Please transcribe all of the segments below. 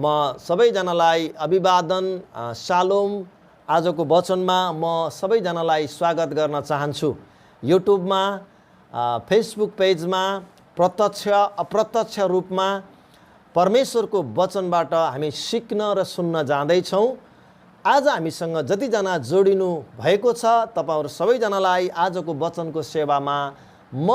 सबैजनालाई अभिवादन शालोम। आजको वचनमा म सबैजनालाई स्वागत गर्न चाहन्छु। युट्युबमा, फेसबुक पेजमा प्रत्यक्ष अप्रत्यक्ष रूपमा परमेश्वरको वचनबाट हामी सिक्न र सुन्न जाँदैछौँ। आज हामीसँग जतिजना जोडिनु भएको छ तपाईहरु सबैजनालाई आजको वचनको सेवामा म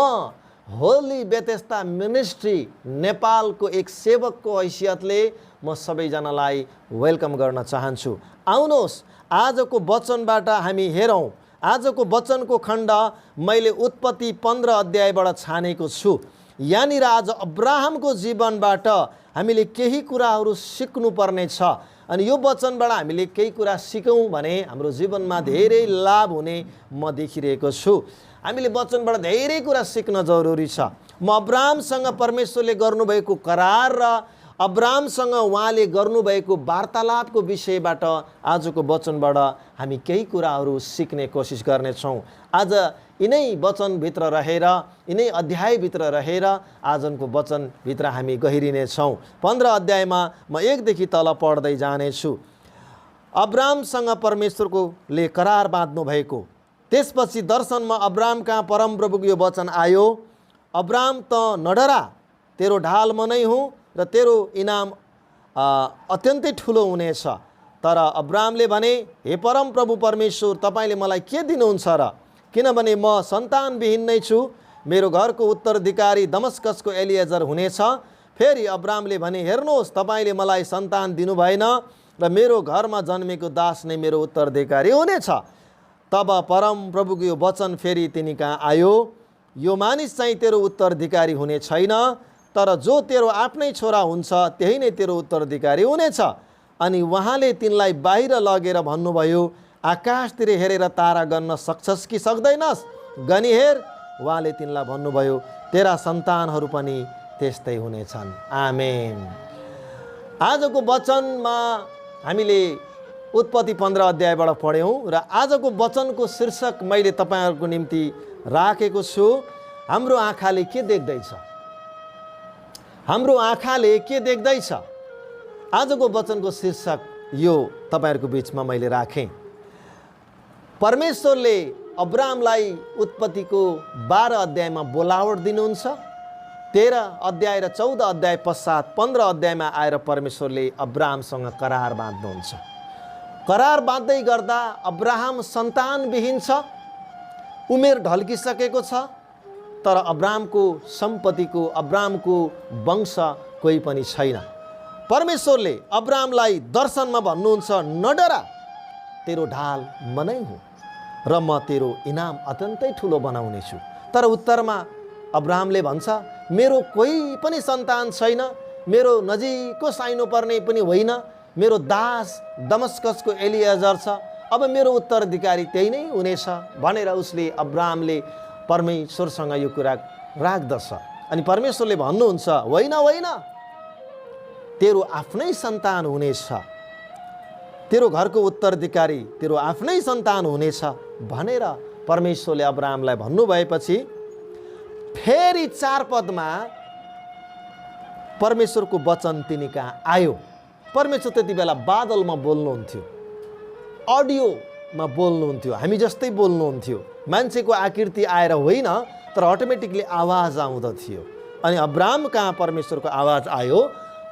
होली बेथेस्दा मिनिस्ट्री नेपालको एक सेवकको हैसियतले म सबैजनालाई वेलकम गर्न चाहन्छु। आउनुहोस् आजको वचनबाट हामी हेरौँ। आजको वचनको खण्ड मैले उत्पत्ति 15 अध्यायबाट छानेको छु। यहाँनिर आज अब्राहमको जीवनबाट हामीले केही कुराहरू सिक्नुपर्ने छ अनि यो वचनबाट हामीले केही कुरा सिकौँ भने हाम्रो जीवनमा धेरै लाभ हुने म देखिरहेको छु। हामीले वचनबाट धेरै कुरा सिक्न जरुरी छ। म अब्राहमसँग परमेश्वरले गर्नुभएको करार र अब्राहमसँग उहाँले गर्नुभएको वार्तालापको विषयबाट आजको वचनबाट हामी केही कुराहरू सिक्ने कोसिस गर्नेछौँ। आज यिनै वचनभित्र रहेर, यिनै अध्यायभित्र रहेर आजको वचनभित्र हामी गहिरिनेछौँ। 15 अध्यायमा म 1 देखि तल पढ्दै जानेछु। अब्राहमसँग परमेश्वरले करार बाँध्नु भएको। त्यसपछि दर्शनमा अब्राहम कहाँ परमप्रभुको यो वचन आयो, अब्राहम त नडरा, तेरो ढाल म नै हुँ र तेरो इनाम अत्यन्तै ठुलो हुनेछ। तर अब्राहमले भने, हे परमप्रभु परमेश्वर, तपाईले मलाई के दिनुहुन्छ र? किनभने म सन्तानविहीन नै छु। मेरो घरको उत्तराधिकारी दमस्कसको एलिएजर हुनेछ। फेरि अब्राहमले भने, हेर्नुहोस्, तपाईले मलाई सन्तान दिनु भएन र मेरो घरमा जन्मेको दास नै मेरो उत्तराधिकारी हुनेछ। तब परमप्रभुको यो वचन फेरि तिनी कहाँ आयो, यो मानिस चाहिँ तेरो उत्तराधिकारी हुने छैन, तर जो तेरो आफ्नै छोरा हुन्छ त्यही नै तेरो उत्तराधिकारी हुनेछ। अनि उहाँले तिनलाई बाहिर लगेर भन्नुभयो, आकाशतिर हेरेर तारा गन्न सक्छस् कि सक्दैनस्? गनी हेर। उहाँले तिनलाई भन्नुभयो, तेरा सन्तानहरू पनि त्यस्तै हुनेछन्। आमेन। आजको वचनमा हामीले उत्पत्ति 15 अध्यायबाट पढ्यौँ र आजको वचनको शीर्षक मैले तपाईहरुको निम्ति राखेको छु, हाम्रो आँखाले के देख्दैछ? हाम्रो आँखाले के देख्दैछ? आजको वचनको शीर्षक यो तपाईहरुको बीचमा मैले राखेँ। परमेश्वरले अब्राहमलाई उत्पत्तिको 12 अध्यायमा बोलावट दिनुहुन्छ। 13 अध्याय र 14 अध्याय पश्चात 15 अध्यायमा आएर परमेश्वरले अब्राहमसँग करार बाँध्नुहुन्छ। करार बाँध्दै गर्दा अब्राहम सन्तानविहीन छ, उमेर ढल्किसकेको छ, तर अब्राहमको सम्पत्तिको, अब्राहमको वंश कोही पनि छैन। परमेश्वरले अब्राहमलाई दर्शनमा भन्नुहुन्छ, नडरा, तेरो ढाल म नै हुँ र म तेरो इनाम अत्यन्तै ठुलो बनाउनेछु। तर उत्तरमा अब्राहमले भन्छ, मेरो कोही पनि सन्तान छैन, मेरो नजिकको साइनो पर्ने पनि होइन, मेरो दास दमस्कसको एलिएजर छ, अब मेरो उत्तराधिकारी त्यही नै हुनेछ भनेर उसले अब्राहमले परमेश्वरसँग यो कुरा राख्दछ। अनि परमेश्वरले भन्नुहुन्छ, होइन होइन, तेरो आफ्नै सन्तान हुनेछ, तेरो घरको उत्तराधिकारी तेरो आफ्नै सन्तान हुनेछ भनेर परमेश्वरले अब्राहमलाई भन्नुभएपछि फेरि 4 पदमा परमेश्वरको वचन तिनी कहाँ आयो। परमेश्वर त्यति बेला बादलमा बोल्नुहुन्थ्यो, अडियोमा बोल्नुहुन्थ्यो, हामी जस्तै बोल्नुहुन्थ्यो। मान्छेको आकृति आएर होइन, तर अटोमेटिकली आवाज आउँदथ्यो। अनि अब्राहम कहाँ परमेश्वरको आवाज आयो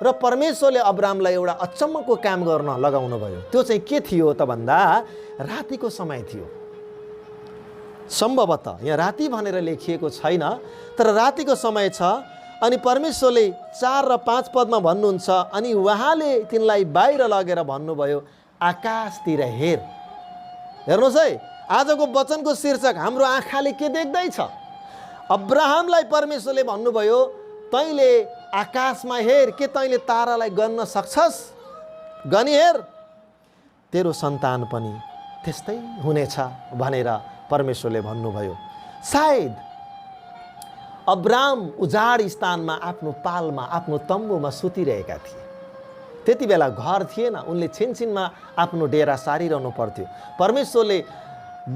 र परमेश्वरले अब्राहमलाई एउटा अचम्मको काम गर्न लगाउनु भयो। त्यो चाहिँ के थियो त भन्दा रातिको समय थियो। सम्भवतः यहाँ राति भनेर लेखिएको छैन, तर रातिको समय छ। अनि परमेश्वरले 4 र 5 पदमा भन्नुहुन्छ, अनि उहाँले तिनलाई बाहिर लगेर भन्नुभयो, आकाशतिर हेर। हेर्नुहोस् है, आजको वचनको शीर्षक हाम्रो आँखाले के देख्दैछ? अब्राहमलाई परमेश्वरले भन्नुभयो, तैँले आकाशमा हेर, के तैँले तारालाई गन्न सक्छस्? गनी हेर, तेरो सन्तान पनि त्यस्तै हुनेछ भनेर परमेश्वरले भन्नुभयो। सायद अब्राहम उजाड स्थानमा आफ्नो पालमा, आफ्नो तम्बुमा सुतिरहेका थिए। त्यति बेला घर थिएन, उनले छिनछिनमा आफ्नो डेरा सारिरहनु पर्थ्यो। परमेश्वरले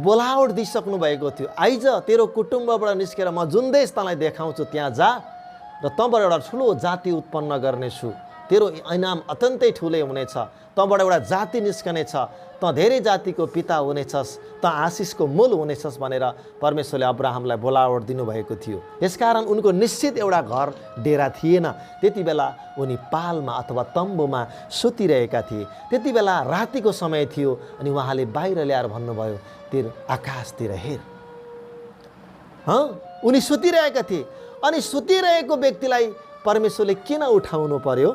बोलावट दिइसक्नु भएको थियो, आइज तेरो कुटुम्बबाट निस्केर म जुन देश तँलाई देखाउँछु त्यहाँ जा र तँबाट एउटा ठुलो जाति उत्पन्न गर्नेछु, तेरो इनाम अत्यन्तै ठुलै हुनेछ, तँबाट एउटा जाति निस्कनेछ, तँ धेरै जातिको पिता हुनेछस्, तँ आशिषको मूल हुनेछस् भनेर परमेश्वरले अब्राहमलाई बोलावट दिनुभएको थियो। यसकारण उनको निश्चित एउटा घर डेरा थिएन। त्यति बेला उनी पालमा अथवा तम्बुमा सुतिरहेका थिए। त्यति बेला रातिको समय थियो अनि उहाँले बाहिर ल्याएर भन्नुभयो, तेरो आकाशतिर हेर। उनी सुतिरहेका थिए अनि सुतिरहेको व्यक्तिलाई परमेश्वरले किन उठाउनु पर्यो?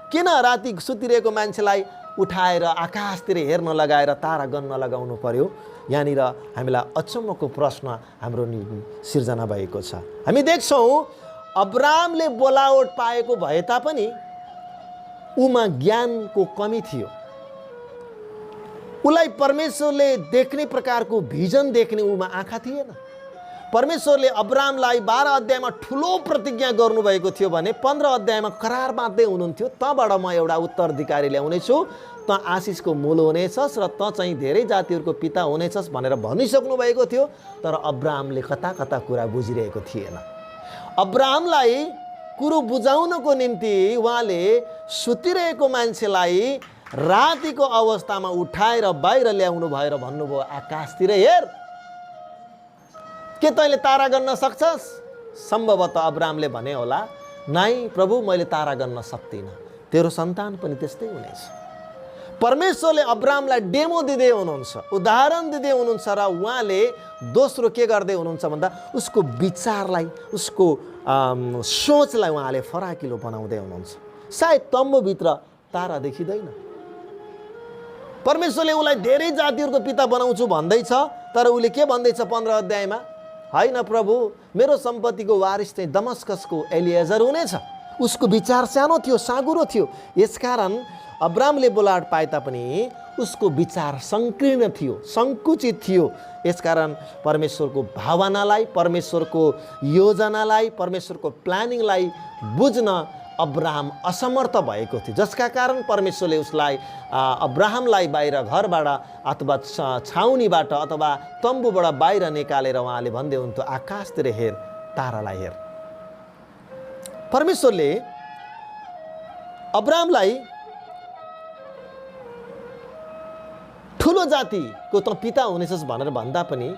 किन राति सुतिरहेको मान्छेलाई उठाएर आकाशतिर हेर्न लगाएर तारा गन्न लगाउनु पर्यो? यहाँनिर हामीलाई अचम्मको प्रश्न हाम्रो सिर्जना भएको छ। हामी देख्छौँ अब्रामले बोलावट पाएको भए तापनि उमा ज्ञानको कमी थियो। उसलाई परमेश्वरले देख्ने प्रकारको भिजन देख्ने उमा आँखा थिएन। परमेश्वरले अब्रामलाई 12 अध्यायमा ठुलो प्रतिज्ञा गर्नुभएको थियो भने 15 अध्यायमा करार बाँध्दै हुनुहुन्थ्यो, तँबाट म एउटा उत्तराधिकारी ल्याउनेछु, तँ आशिषको मूल हुनेछस् र तँ चाहिँ धेरै जातिहरूको पिता हुनेछस् भनेर भनिसक्नु भएको थियो। तर अब्रामले कता कता कुरा बुझिरहेको थिएन। अब्रामलाई कुरो बुझाउनको निम्ति उहाँले सुतिरहेको मान्छेलाई रातिको अवस्थामा उठाएर बाहिर ल्याउनु भएर भन्नुभयो, आकाशतिर हेर, के तैँले तारा गर्न सक्छस्? सम्भवतः अब्रामले भने होला, नाइ प्रभु, मैले तारा गर्न सक्दिनँ, तेरो सन्तान पनि त्यस्तै हुनेछ। परमेश्वरले अब्रामलाई डेमो दिँदै हुनुहुन्छ, उदाहरण दिँदै हुनुहुन्छ र उहाँले दोस्रो के गर्दै हुनुहुन्छ भन्दा उसको विचारलाई, उसको सोचलाई उहाँले फराकिलो बनाउँदै हुनुहुन्छ। सायद तम्बुभित्र तारा देखिँदैन। परमेश्वरले उसलाई धेरै जातिहरूको पिता बनाउँछु भन्दैछ, तर उसले के भन्दैछ 15 अध्यायमा? होइन प्रभु, मेरो सम्पत्तिको वारिस चाहिँ दमस्कसको एलिएजर हुनेछ। उसको विचार सानो थियो, साँगुरो थियो। यसकारण अब्रामले बोलावट पाए तापनि उसको विचार संकीर्ण थियो, सङ्कुचित थियो। यसकारण परमेश्वरको भावनालाई, परमेश्वरको योजनालाई, परमेश्वरको प्लानिङलाई बुझ्न अब्राहम असमर्थ भएको थियो, जसका कारण परमेश्वरले उसलाई अब्राहमलाई बाहिर घरबाट अथवा छाउनीबाट अथवा तम्बुबाट बाहिर निकालेर उहाँले भन्दै हुन्थ्यो, आकाशतिर हेर, तारालाई हेर। परमेश्वरले अब्राहमलाई ठुलो जातिको त पिता हुनेछस् भनेर भन्दा पनि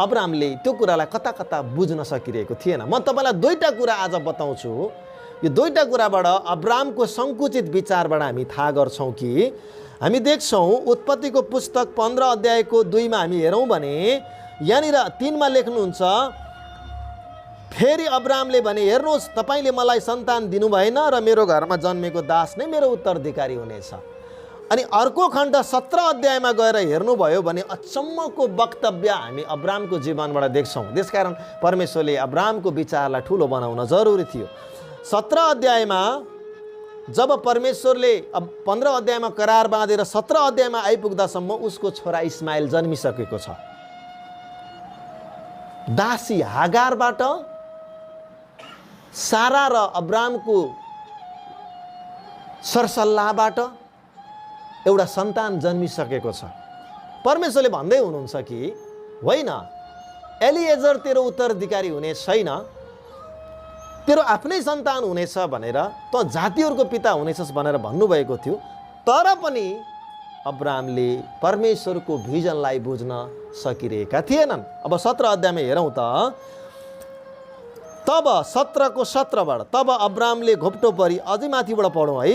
अब्राहमले त्यो कुरालाई कता कता बुझ्न सकिरहेको थिएन। म तपाईँलाई दुईटा कुरा आज बताउँछु। यो दुईटा कुराबाट अब्रामको सङ्कुचित विचारबाट हामी थाहा गर्छौँ कि हामी देख्छौँ उत्पत्तिको पुस्तक 15 अध्यायको 2मा हामी हेरौँ भने यहाँनिर 3मा लेख्नुहुन्छ, फेरि अब्रामले भने, हेर्नुहोस्, तपाईँले मलाई सन्तान दिनु भएन र मेरो घरमा जन्मेको दास नै मेरो उत्तराधिकारी हुनेछ। अनि अर्को खण्ड 17 अध्यायमा गएर हेर्नुभयो भने अचम्मको वक्तव्य हामी अब्रामको जीवनबाट देख्छौँ। त्यसकारण परमेश्वरले अब्रामको विचारलाई ठुलो बनाउन जरुरी थियो। 17 अध्यायमा जब परमेश्वरले 15 अध्यायमा करार बाँधेर 17 अध्यायमा आइपुग्दासम्म उसको छोरा इस्माइल जन्मिसकेको छ। दासी हागारबाट सारा र अब्रामको सरसल्लाहबाट एउटा सन्तान जन्मिसकेको छ। परमेश्वरले भन्दै हुनुहुन्छ कि होइन, एलिएजर तेरो उत्तराधिकारी हुने छैन, तेरो आफ्नै सन्तान हुनेछ भनेर, त जातिहरूको पिता हुनेछस् भनेर भन्नुभएको थियो। तर पनि अब्रामले परमेश्वरको भिजनलाई बुझ्न सकिरहेका थिएनन्। अब 17 अध्यायमा हेरौँ त, तब 17को 17बाट, तब अब्रामले घोप्टो परी, अझै माथिबाट पढौँ है,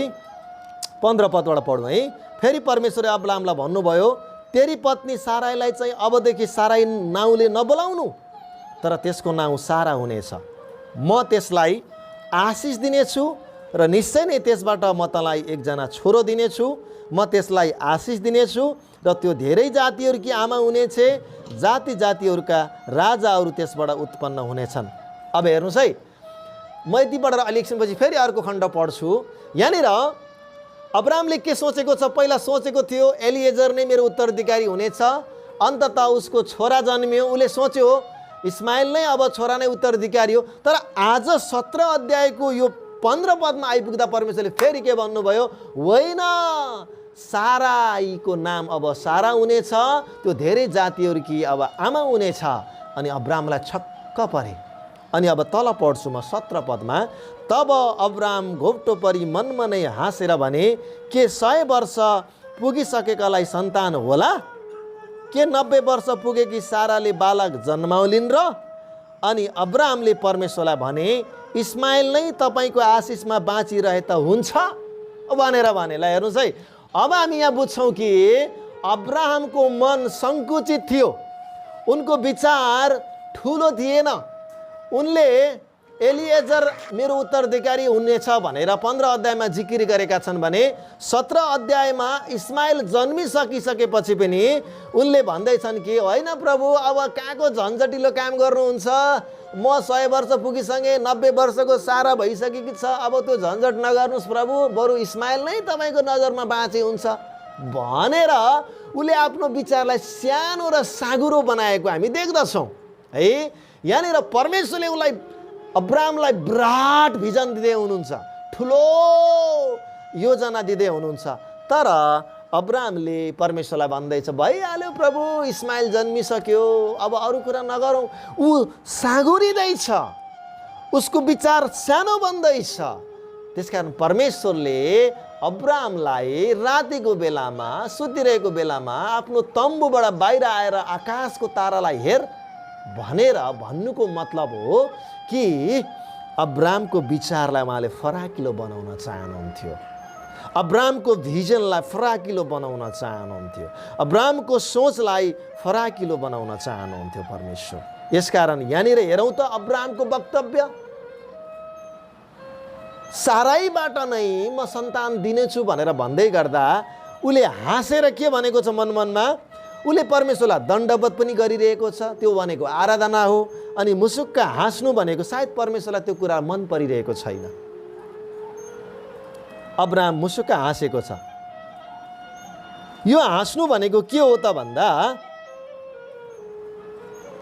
15 पदबाट पढौँ है। फेरि परमेश्वरले अब्रामलाई भन्नुभयो, तेरी पत्नी साराईलाई चाहिँ अबदेखि साराई नाउँले नबोलाउनु, तर त्यसको नाउँ सारा हुनेछ। म त्यसलाई आशिष दिनेछु र निश्चय नै त्यसबाट म तँलाई एकजना छोरो दिनेछु। म त्यसलाई आशिष दिनेछु र त्यो धेरै जातिहरूकी आमा हुनेछ, जाति जातिहरूका राजाहरू त्यसबाट उत्पन्न हुनेछन्। अब हेर्नुहोस् है, म यति पढेर अलिक एकछिनपछि फेरि अर्को खण्ड पढ्छु। यहाँनिर अब्रामले के सोचेको छ? पहिला सोचेको थियो एलिएजर नै मेरो उत्तराधिकारी हुनेछ। अन्ततः उसको छोरा जन्मियो, उसले सोच्यो इस्माइल नै अब छोरा नै उत्तराधिकारी हो। तर आज 17 अध्यायको यो 15 पदमा आइपुग्दा परमेश्वरले फेरि के भन्नुभयो? होइन, साराईको नाम अब सारा हुनेछ, त्यो धेरै जातिहरूकी अब आमा हुनेछ। अनि अब्रामलाई छक्क परे। अनि अब तल पढ्छु म 17 पदमा, तब अब्राम घोप्टो परी मनमा नै हाँसेर भने, के 100 वर्ष पुगिसकेकालाई सन्तान होला? के 90 वर्ष पुगेकी साराले बालक जन्माउलिन् र? अनि अब्रामले परमेश्वरलाई भने, इस्माइल नै तपाईँको आशिषमा बाँचिरहे त हुन्छ भनेर भने। ल हेर्नुहोस् है, अब हामी यहाँ बुझ्छौँ कि अब्राहमको मन सङ्कुचित थियो, उनको विचार ठुलो थिएन। उनले एलिएजर मेरो उत्तराधिकारी हुनेछ भनेर 15 अध्यायमा जिकिर गरेका छन् भने 17 अध्यायमा इस्माइल जन्मिसकिसकेपछि पनि उनले भन्दैछन् कि होइन प्रभु, अब कहाँको झन्झटिलो काम गर्नुहुन्छ, म 100 वर्ष पुगिसकेँ, 90 वर्षको सारा भइसकेकी छ, अब त्यो झन्झट नगर्नुहोस् प्रभु, बरु इस्माइल नै तपाईँको नजरमा बाँचे हुन्छ भनेर उसले आफ्नो विचारलाई सानो र साँगुरो बनाएको हामी देख्दछौँ है। यहाँनिर परमेश्वरले उसलाई अब्रामलाई विराट भिजन दिँदै हुनुहुन्छ, ठुलो योजना दिँदै हुनुहुन्छ। तर अब्रामले परमेश्वरलाई भन्दैछ, भइहाल्यो प्रभु, इस्माइल जन्मिसक्यो, अब अरू कुरा नगरौँ। ऊ साँगुरिँदैछ, उसको विचार सानो बन्दैछ। त्यसकारण परमेश्वरले अब्रामलाई रातिको बेलामा, सुतिरहेको बेलामा आफ्नो तम्बुबाट बाहिर आएर आकाशको तारालाई हेर भनेर भन्नुको मतलब हो कि अब्रामको विचारलाई उहाँले फराकिलो बनाउन चाहनुहुन्थ्यो, अब्रामको भिजनलाई फराकिलो बनाउन चाहनुहुन्थ्यो, अब्रामको सोचलाई फराकिलो बनाउन चाहनुहुन्थ्यो परमेश्वर। यसकारण यहाँनिर हेरौँ त अब्रामको वक्तव्य, साराईबाट नै म सन्तान दिनेछु भनेर भन्दै गर्दा उसले हाँसेर के भनेको छ मनमनमा, उसले परमेश्वरलाई दण्डवत पनि गरिरहेको छ, त्यो भनेको आराधना हो। अनि मुसुक्क हाँस्नु भनेको सायद परमेश्वरलाई त्यो कुरा मन परिरहेको छैन। अब्राम मुसुक्क हाँसेको छ। यो हाँस्नु भनेको के हो त भन्दा,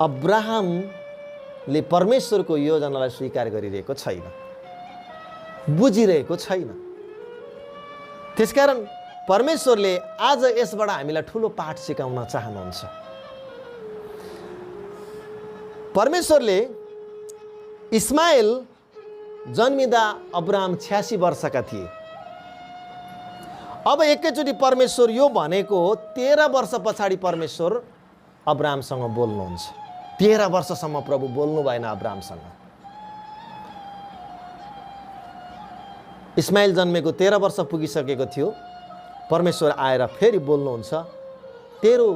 अब्राहमले परमेश्वरको योजनालाई स्वीकार गरिरहेको छैन, बुझिरहेको छैन। त्यसकारण परमेश्वरले आज यसबाट हामीलाई ठुलो पाठ सिकाउन चाहनुहुन्छ। परमेश्वरले इस्माइल जन्मिँदा अब्राम 86 वर्षका थिए। अब एकैचोटि परमेश्वर यो भनेको 13 वर्ष पछाडि परमेश्वर अब्रामसँग बोल्नुहुन्छ। 13 वर्षसम्म प्रभु बोल्नु भएन अब्रामसँग। इस्माइल जन्मेको 13 वर्ष पुगिसकेको थियो। परमेश्वर आएर फेरि बोल्नुहुन्छ, तेरो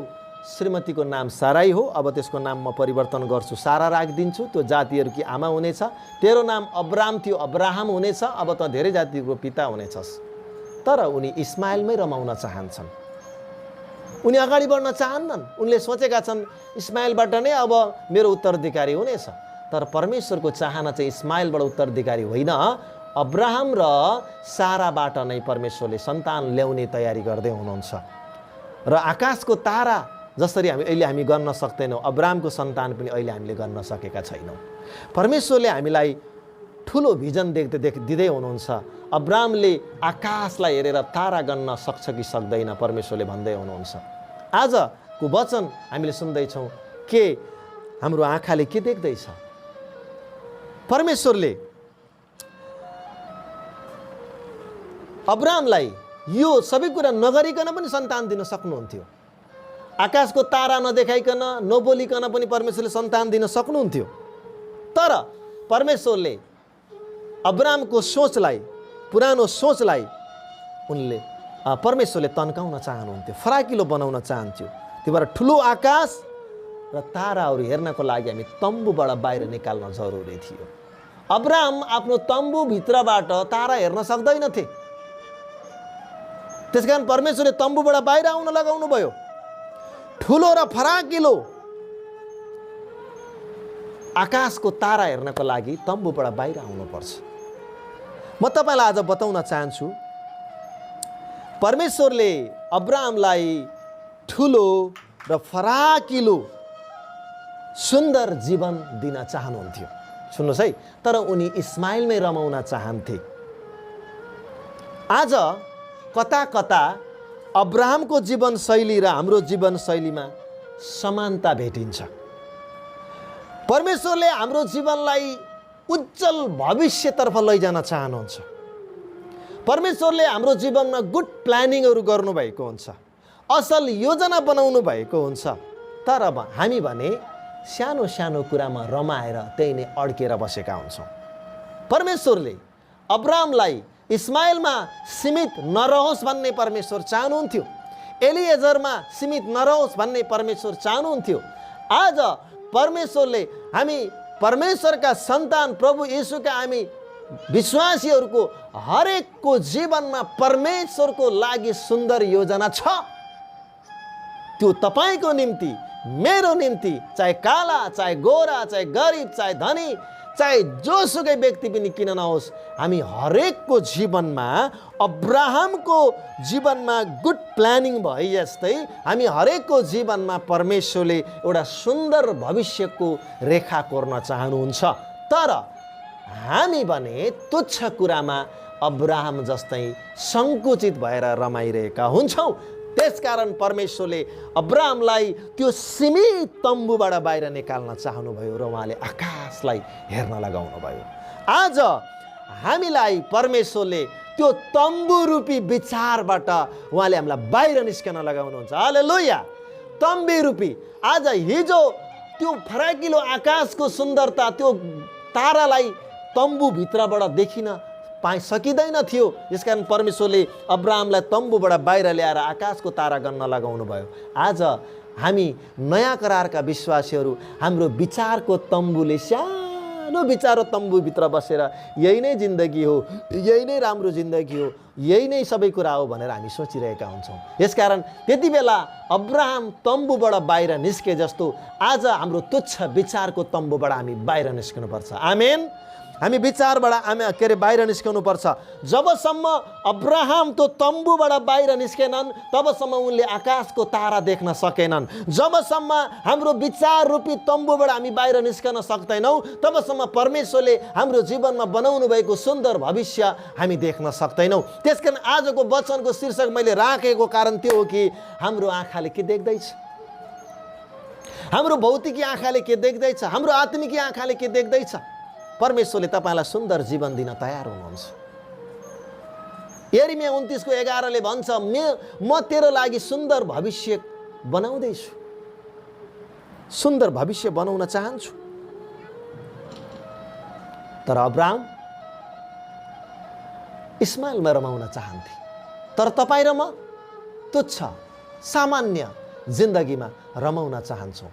श्रीमतीको नाम साराई हो, अब त्यसको नाम म परिवर्तन गर्छु, सारा राखिदिन्छु, त्यो जातिहरूकी आमा हुनेछ। तेरो नाम अब्राम थियो, अब्राहम हुनेछ, अब त धेरै जातिको पिता हुनेछस्। तर उनी इस्माइलमै रमाउन चाहन्छन्, उनी अगाडि बढ्न चाहन्नन्। उनले सोचेका छन् इस्माइलबाट नै अब मेरो उत्तराधिकारी हुनेछ। तर परमेश्वरको चाहना चाहिँ इस्माइलबाट उत्तराधिकारी होइन, अब्राहम र साराबाट नै परमेश्वरले सन्तान ल्याउने तयारी गर्दै हुनुहुन्छ। र आकाशको तारा जसरी हामी गर्न सक्दैनौँ, अब्राहमको सन्तान पनि अहिले हामीले गर्न सकेका छैनौँ। परमेश्वरले हामीलाई ठुलो भिजन दिँदै हुनुहुन्छ। अब्राहमले आकाशलाई हेरेर तारा गन्न सक्छ कि सक्दैन, परमेश्वरले भन्दै हुनुहुन्छ। आजको वचन हामीले सुन्दैछौँ, के हाम्रो आँखाले के देख्दैछ? परमेश्वरले अब्राहमलाई यो सबै कुरा नगरिकन पनि सन्तान दिन सक्नुहुन्थ्यो। आकाशको तारा नदेखाइकन, नबोलिकन पनि परमेश्वरले सन्तान दिन सक्नुहुन्थ्यो। तर परमेश्वरले अब्राहमको सोचलाई, पुरानो सोचलाई परमेश्वरले तन्काउन चाहनुहुन्थ्यो, फराकिलो बनाउन चाहन्थ्यो। त्यो भएर ठुलो आकाश र ताराहरू हेर्नको लागि हामी तम्बुबाट बाहिर निकाल्न जरुरी थियो। अब्राहम आफ्नो तम्बुभित्रबाट तारा हेर्न सक्दैनथे। त्यसकारण परमेश्वरले तम्बुबाट बाहिर आउन लगाउनु भयो। ठुलो र फराकिलो आकाशको तारा हेर्नको लागि तम्बुबाट बाहिर आउनुपर्छ। म तपाईँलाई आज बताउन चाहन्छु, परमेश्वरले अब्राहमलाई ठुलो र फराकिलो सुन्दर जीवन दिन चाहनुहुन्थ्यो। सुन्नुहोस् है, तर उनी इस्माइलमै रमाउन चाहन्थे। आज कता कता अब्राहमको जीवनशैली र हाम्रो जीवनशैलीमा समानता भेटिन्छ। परमेश्वरले हाम्रो जीवनलाई उज्जवल भविष्यतर्फ लैजान चाहनुहुन्छ। परमेश्वरले हाम्रो जीवनमा गुड प्लानिङहरू गर्नुभएको हुन्छ, असल योजना बनाउनु भएको हुन्छ। तर हामी भने सानो सानो कुरामा रमाएर त्यही नै अड्केर बसेका हुन्छौँ। परमेश्वरले अब्राहमलाई इस्माइलमा सीमित नरहोस् भन्ने परमेश्वर चाहनुहुन्थ्यो, एलिएजरमा सीमित नरहोस् भन्ने परमेश्वर चाहनुहुन्थ्यो। आज परमेश्वरले हामी परमेश्वरका सन्तान प्रभु येशूका हामी विश्वासीहरूको हरेकको जीवनमा परमेश्वरको लागि सुन्दर योजना छ। त्यो तपाईको निम्ति, मेरो निम्ति, चाहे काला, चाहे गोरा, चाहे गरिब, चाहे धनी, चाहे जोसुकै व्यक्ति पनि किन नहोस्, हामी हरेकको जीवनमा अब्राहमको जीवनमा गुड प्लानिङ भए जस्तै हामी हरेकको जीवनमा परमेश्वरले एउटा सुन्दर भविष्यको रेखा कोर्न चाहनुहुन्छ। तर हामी भने तुच्छ कुरामा अब्राहम जस्तै सङ्कुचित भएर रमाइरहेका हुन्छौँ। त्यसकारण परमेश्वरले अब्राहमलाई त्यो सीमित तम्बुबाट बाहिर निकाल्न चाहनुभयो र उहाँले आकाशलाई हेर्न लगाउनु भयो। आज हामीलाई परमेश्वरले त्यो तम्बु रूपी विचारबाट उहाँले हामीलाई बाहिर निस्कन लगाउनुहुन्छ। हालेलुया। तम्बु रूपी आज हिजो त्यो फराकिलो आकाशको सुन्दरता, त्यो तारालाई तम्बुभित्रबाट देखिन सकिँदैन थियो। यसकारण परमेश्वरले अब्राहमलाई तम्बुबाट बाहिर ल्याएर आकाशको तारा गन्न लगाउनु भयो। आज हामी नयाँ करारका विश्वासीहरू हाम्रो विचारको तम्बुले, सानो विचार तम्बुभित्र बसेर यही नै जिन्दगी हो, यही नै राम्रो जिन्दगी हो, यही नै सबै कुरा हो भनेर हामी सोचिरहेका हुन्छौँ। यसकारण त्यति बेला अब्राहम तम्बुबाट बाहिर निस्के जस्तो आज हाम्रो तुच्छ विचारको तम्बुबाट हामी बाहिर निस्कनुपर्छ। आमेन। हामी विचारबाट बाहिर निस्कनुपर्छ। जबसम्म अब्राहम त्यो तम्बुबाट बाहिर निस्केनन् तबसम्म उनले आकाशको तारा देख्न सकेनन्। जबसम्म हाम्रो विचार रूपी तम्बुबाट हामी बाहिर निस्कन सक्दैनौँ तबसम्म परमेश्वरले हाम्रो जीवनमा बनाउनु भएको सुन्दर भविष्य हामी देख्न सक्दैनौँ। त्यसकारण आजको वचनको शीर्षक मैले राखेको कारण त्यो हो कि हाम्रो आँखाले के देख्दैछ, हाम्रो भौतिकी आँखाले के देख्दैछ, हाम्रो आत्मिकी आँखाले के देख्दैछ। परमेश्वरले तपाईँलाई सुन्दर जीवन दिन तयार हुनुहुन्छ। यिर्मया 29:11 भन्छ, म तेरो लागि सुन्दर भविष्य बनाउँदैछु, सुन्दर भविष्य बनाउन चाहन्छु। तर अब्राहम इस्माइलमा रमाउन चाहन्थे। तर तपाईँ र म तुच्छ सामान्य जिन्दगीमा रमाउन चाहन्छौँ।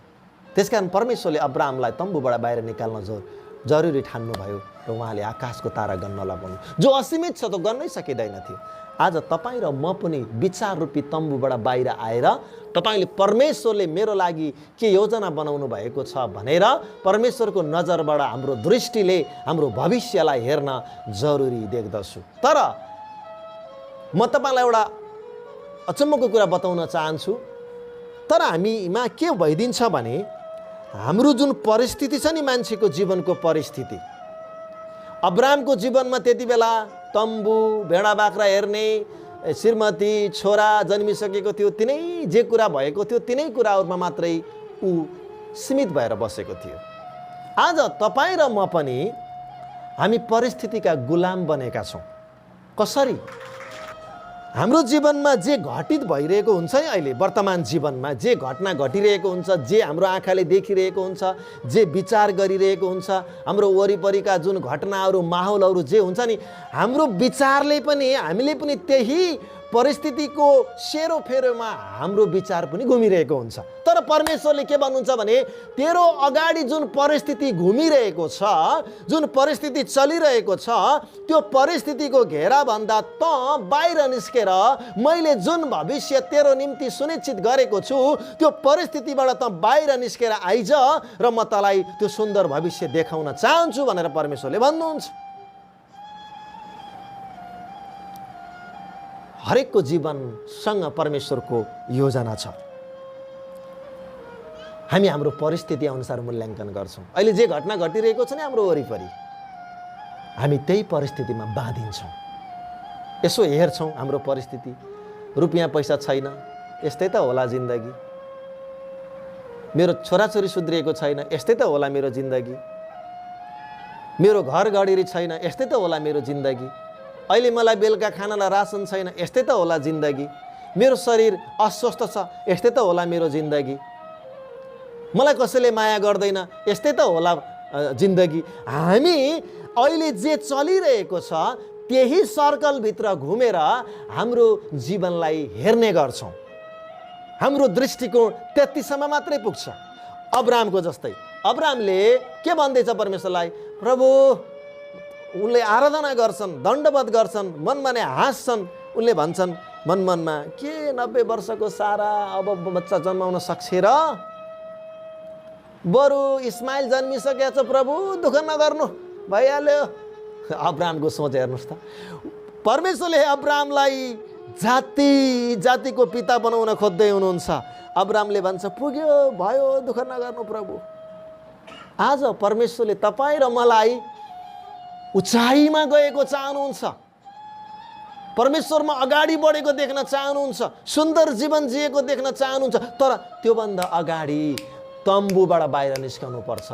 त्यसकारण परमेश्वरले अब्राहमलाई तम्बुबाट बाहिर निकाल्न जरुरी ठान्नुभयो र उहाँले आकाशको तारा गन्न लगाउनु। जो असीमित छ त गर्नै सकिँदैन थियो। आज तपाईँ र म पनि विचार रूपी तम्बुबाट बाहिर आएर तपाईँले परमेश्वरले मेरो लागि के योजना बनाउनु भएको छ भनेर परमेश्वरको नजरबाट हाम्रो दृष्टिले हाम्रो भविष्यलाई हेर्न जरुरी देख्दछु। तर म तपाईँलाई एउटा अचम्मको कुरा बताउन चाहन्छु। तर हामीमा के भइदिन्छ भने हाम्रो जुन परिस्थिति छ नि, मान्छेको जीवनको परिस्थिति, अब्राहमको जीवनमा त्यति बेला तम्बु, भेडा बाख्रा हेर्ने, श्रीमती, छोरा जन्मिसकेको थियो, तिनै जे कुरा भएको थियो तिनै कुराहरूमा मात्रै ऊ सीमित भएर बसेको थियो। आज तपाईँ र म पनि हामी परिस्थितिका गुलाम बनेका छौँ। कसरी? हाम्रो जीवनमा जे घटित भइरहेको हुन्छ नि, अहिले वर्तमान जीवनमा जे घटना घटिरहेको हुन्छ, जे हाम्रो आँखाले देखिरहेको हुन्छ, जे विचार गरिरहेको हुन्छ, हाम्रो वरिपरिका जुन घटनाहरू, माहौलहरू जे हुन्छ नि, हाम्रो विचारले पनि, हामीले पनि त्यही परिस्थितिको सेरोफेरोमा हाम्रो विचार पनि घुमिरहेको हुन्छ। तर परमेश्वरले के भन्नुहुन्छ भने, तेरो अगाडि जुन परिस्थिति घुमिरहेको छ, जुन परिस्थिति चलिरहेको छ, त्यो परिस्थितिको घेराभन्दा त बाहिर निस्केर मैले जुन भविष्य तेरो निम्ति सुनिश्चित गरेको छु त्यो परिस्थितिबाट त बाहिर निस्केर आइज र म तँलाई त्यो सुन्दर भविष्य देखाउन चाहन्छु भनेर परमेश्वरले भन्नुहुन्छ। हरेकको जीवनसँग परमेश्वरको योजना छ। हामी हाम्रो परिस्थिति अनुसार मूल्याङ्कन गर्छौँ। अहिले जे घटना घटिरहेको छ नि हाम्रो वरिपरि, हामी त्यही परिस्थितिमा बाँधिन्छौँ। यसो हेर्छौँ हाम्रो परिस्थिति, रुपियाँ पैसा छैन, यस्तै त होला जिन्दगी, मेरो छोराछोरी सुध्रिएको छैन, यस्तै त होला मेरो जिन्दगी, मेरो घर घडेरी छैन, यस्तै त होला मेरो जिन्दगी। अहिले मलाई बेलुका खानलाई रासन छैन, यस्तै त होला जिन्दगी। मेरो शरीर अस्वस्थ छ, यस्तै त होला मेरो जिन्दगी। मलाई कसैले माया गर्दैन, यस्तै त होला जिन्दगी। हामी अहिले जे चलिरहेको छ त्यही सर्कलभित्र घुमेर हाम्रो जीवनलाई हेर्ने गर्छौँ। हाम्रो दृष्टिकोण त्यतिसम्म मात्रै पुग्छ। अब्रामको जस्तै अब्रामले के भन्दैछ परमेश्वरलाई? प्रभु, उनले आराधना गर्छन्, दण्डवत गर्छन्, मनमा नै हाँस्छन्। उनले भन्छन् मनमनमा, के 90 वर्षको सारा अब बच्चा जन्माउन सक्छ र? बरु इस्माइल जन्मिसकेको छ, प्रभु दुःख नगर्नु, भइहाल्यो। अब्रामको सोच हेर्नुहोस् त। परमेश्वरले अब्रामलाई जातिको पिता बनाउन खोज्दै हुनुहुन्छ। अब्रामले भन्छ पुग्यो, भयो, दुःख नगर्नु प्रभु। आज परमेश्वरले तपाईँ र मलाई उचाइमा गएको चाहनुहुन्छ, परमेश्वरमा अगाडि बढेको देख्न चाहनुहुन्छ, सुन्दर जीवन जिएको देख्न चाहनुहुन्छ। तर त्योभन्दा अगाडि तम्बुबाट बाहिर निस्कनु पर्छ।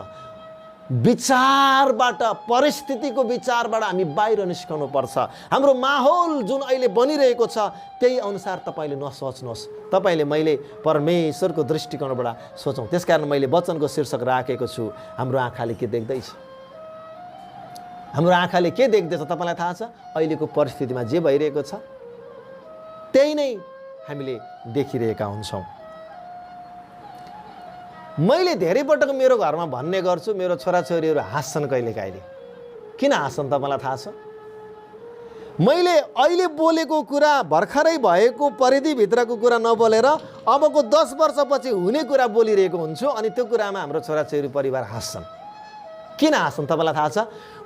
विचारबाट, परिस्थितिको विचारबाट हामी बाहिर निस्कनु पर्छ। हाम्रो माहौल जुन अहिले बनिरहेको छ त्यही अनुसार तपाईँले नसोच्नुहोस्। तपाईँले, मैले परमेश्वरको दृष्टिकोणबाट सोचौँ। त्यसकारण मैले वचनको शीर्षक राखेको छु, हाम्रो आँखाले के देख्दैछ? हाम्रो आँखाले के देख्दैछ तपाईँलाई थाहा छ? अहिलेको परिस्थितिमा जे भइरहेको छ त्यही नै हामीले देखिरहेका हुन्छौँ। मैले धेरै पटक मेरो घरमा भन्ने गर्छु, मेरो छोराछोरीहरू हाँस्छन् कहिले। किन हाँस्छन् तपाईँलाई थाहा छ? मैले अहिले बोलेको कुरा भर्खरै भएको परिधिभित्रको कुरा नबोलेर अबको 10 वर्षपछि हुने कुरा बोलिरहेको हुन्छु, अनि त्यो कुरामा हाम्रो छोराछोरी परिवार हाँस्छन्। किन हाँस्छन् तपाईँलाई थाहा छ?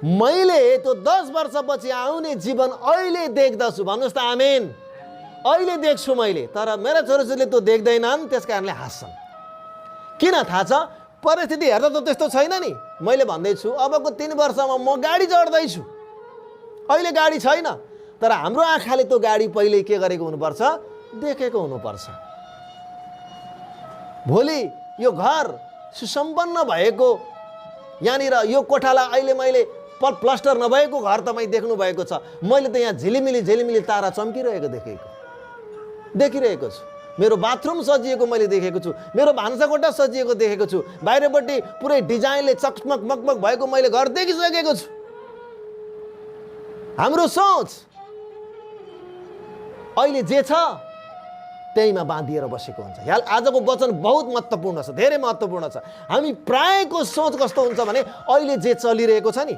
मैले त्यो 10 वर्षपछि आउने जीवन अहिले देख्दछु। भन्नुहोस् त आमेन। अहिले देख्छु मैले, तर मेरा छोराछोरीले त्यो देख्दैनन्, त्यस कारणले हाँस्छन्। किन थाहा छ? परिस्थिति हेर्दा त त्यस्तो छैन नि। मैले भन्दैछु अबको 3 वर्षमा म गाडी चढ्दैछु, अहिले गाडी छैन, तर हाम्रो आँखाले त्यो गाडी पहिले के गरेको हुनुपर्छ? देखेको हुनुपर्छ। भोलि यो घर सुसम्पन्न भएको, यहाँनिर यो कोठालाई अहिले मैले प्लास्टर नभएको घर तपाईँ देख्नु भएको छ। मैले त यहाँ झिलिमिली तारा चम्किरहेको देखिरहेको छु। मेरो बाथरुम सजिएको मैले देखेको छु, मेरो भान्साकोठा सजिएको देखेको छु, बाहिरपट्टि पुरै डिजाइनले चकमक मकमक भएको मैले घर देखिसकेको छु। हाम्रो सोच अहिले जे छ त्यहीमा बाँधिएर बसेको हुन्छ। आजको वचन बहुत महत्त्वपूर्ण छ, धेरै महत्त्वपूर्ण छ। हामी प्रायको सोच कस्तो हुन्छ भने अहिले जे चलिरहेको छ नि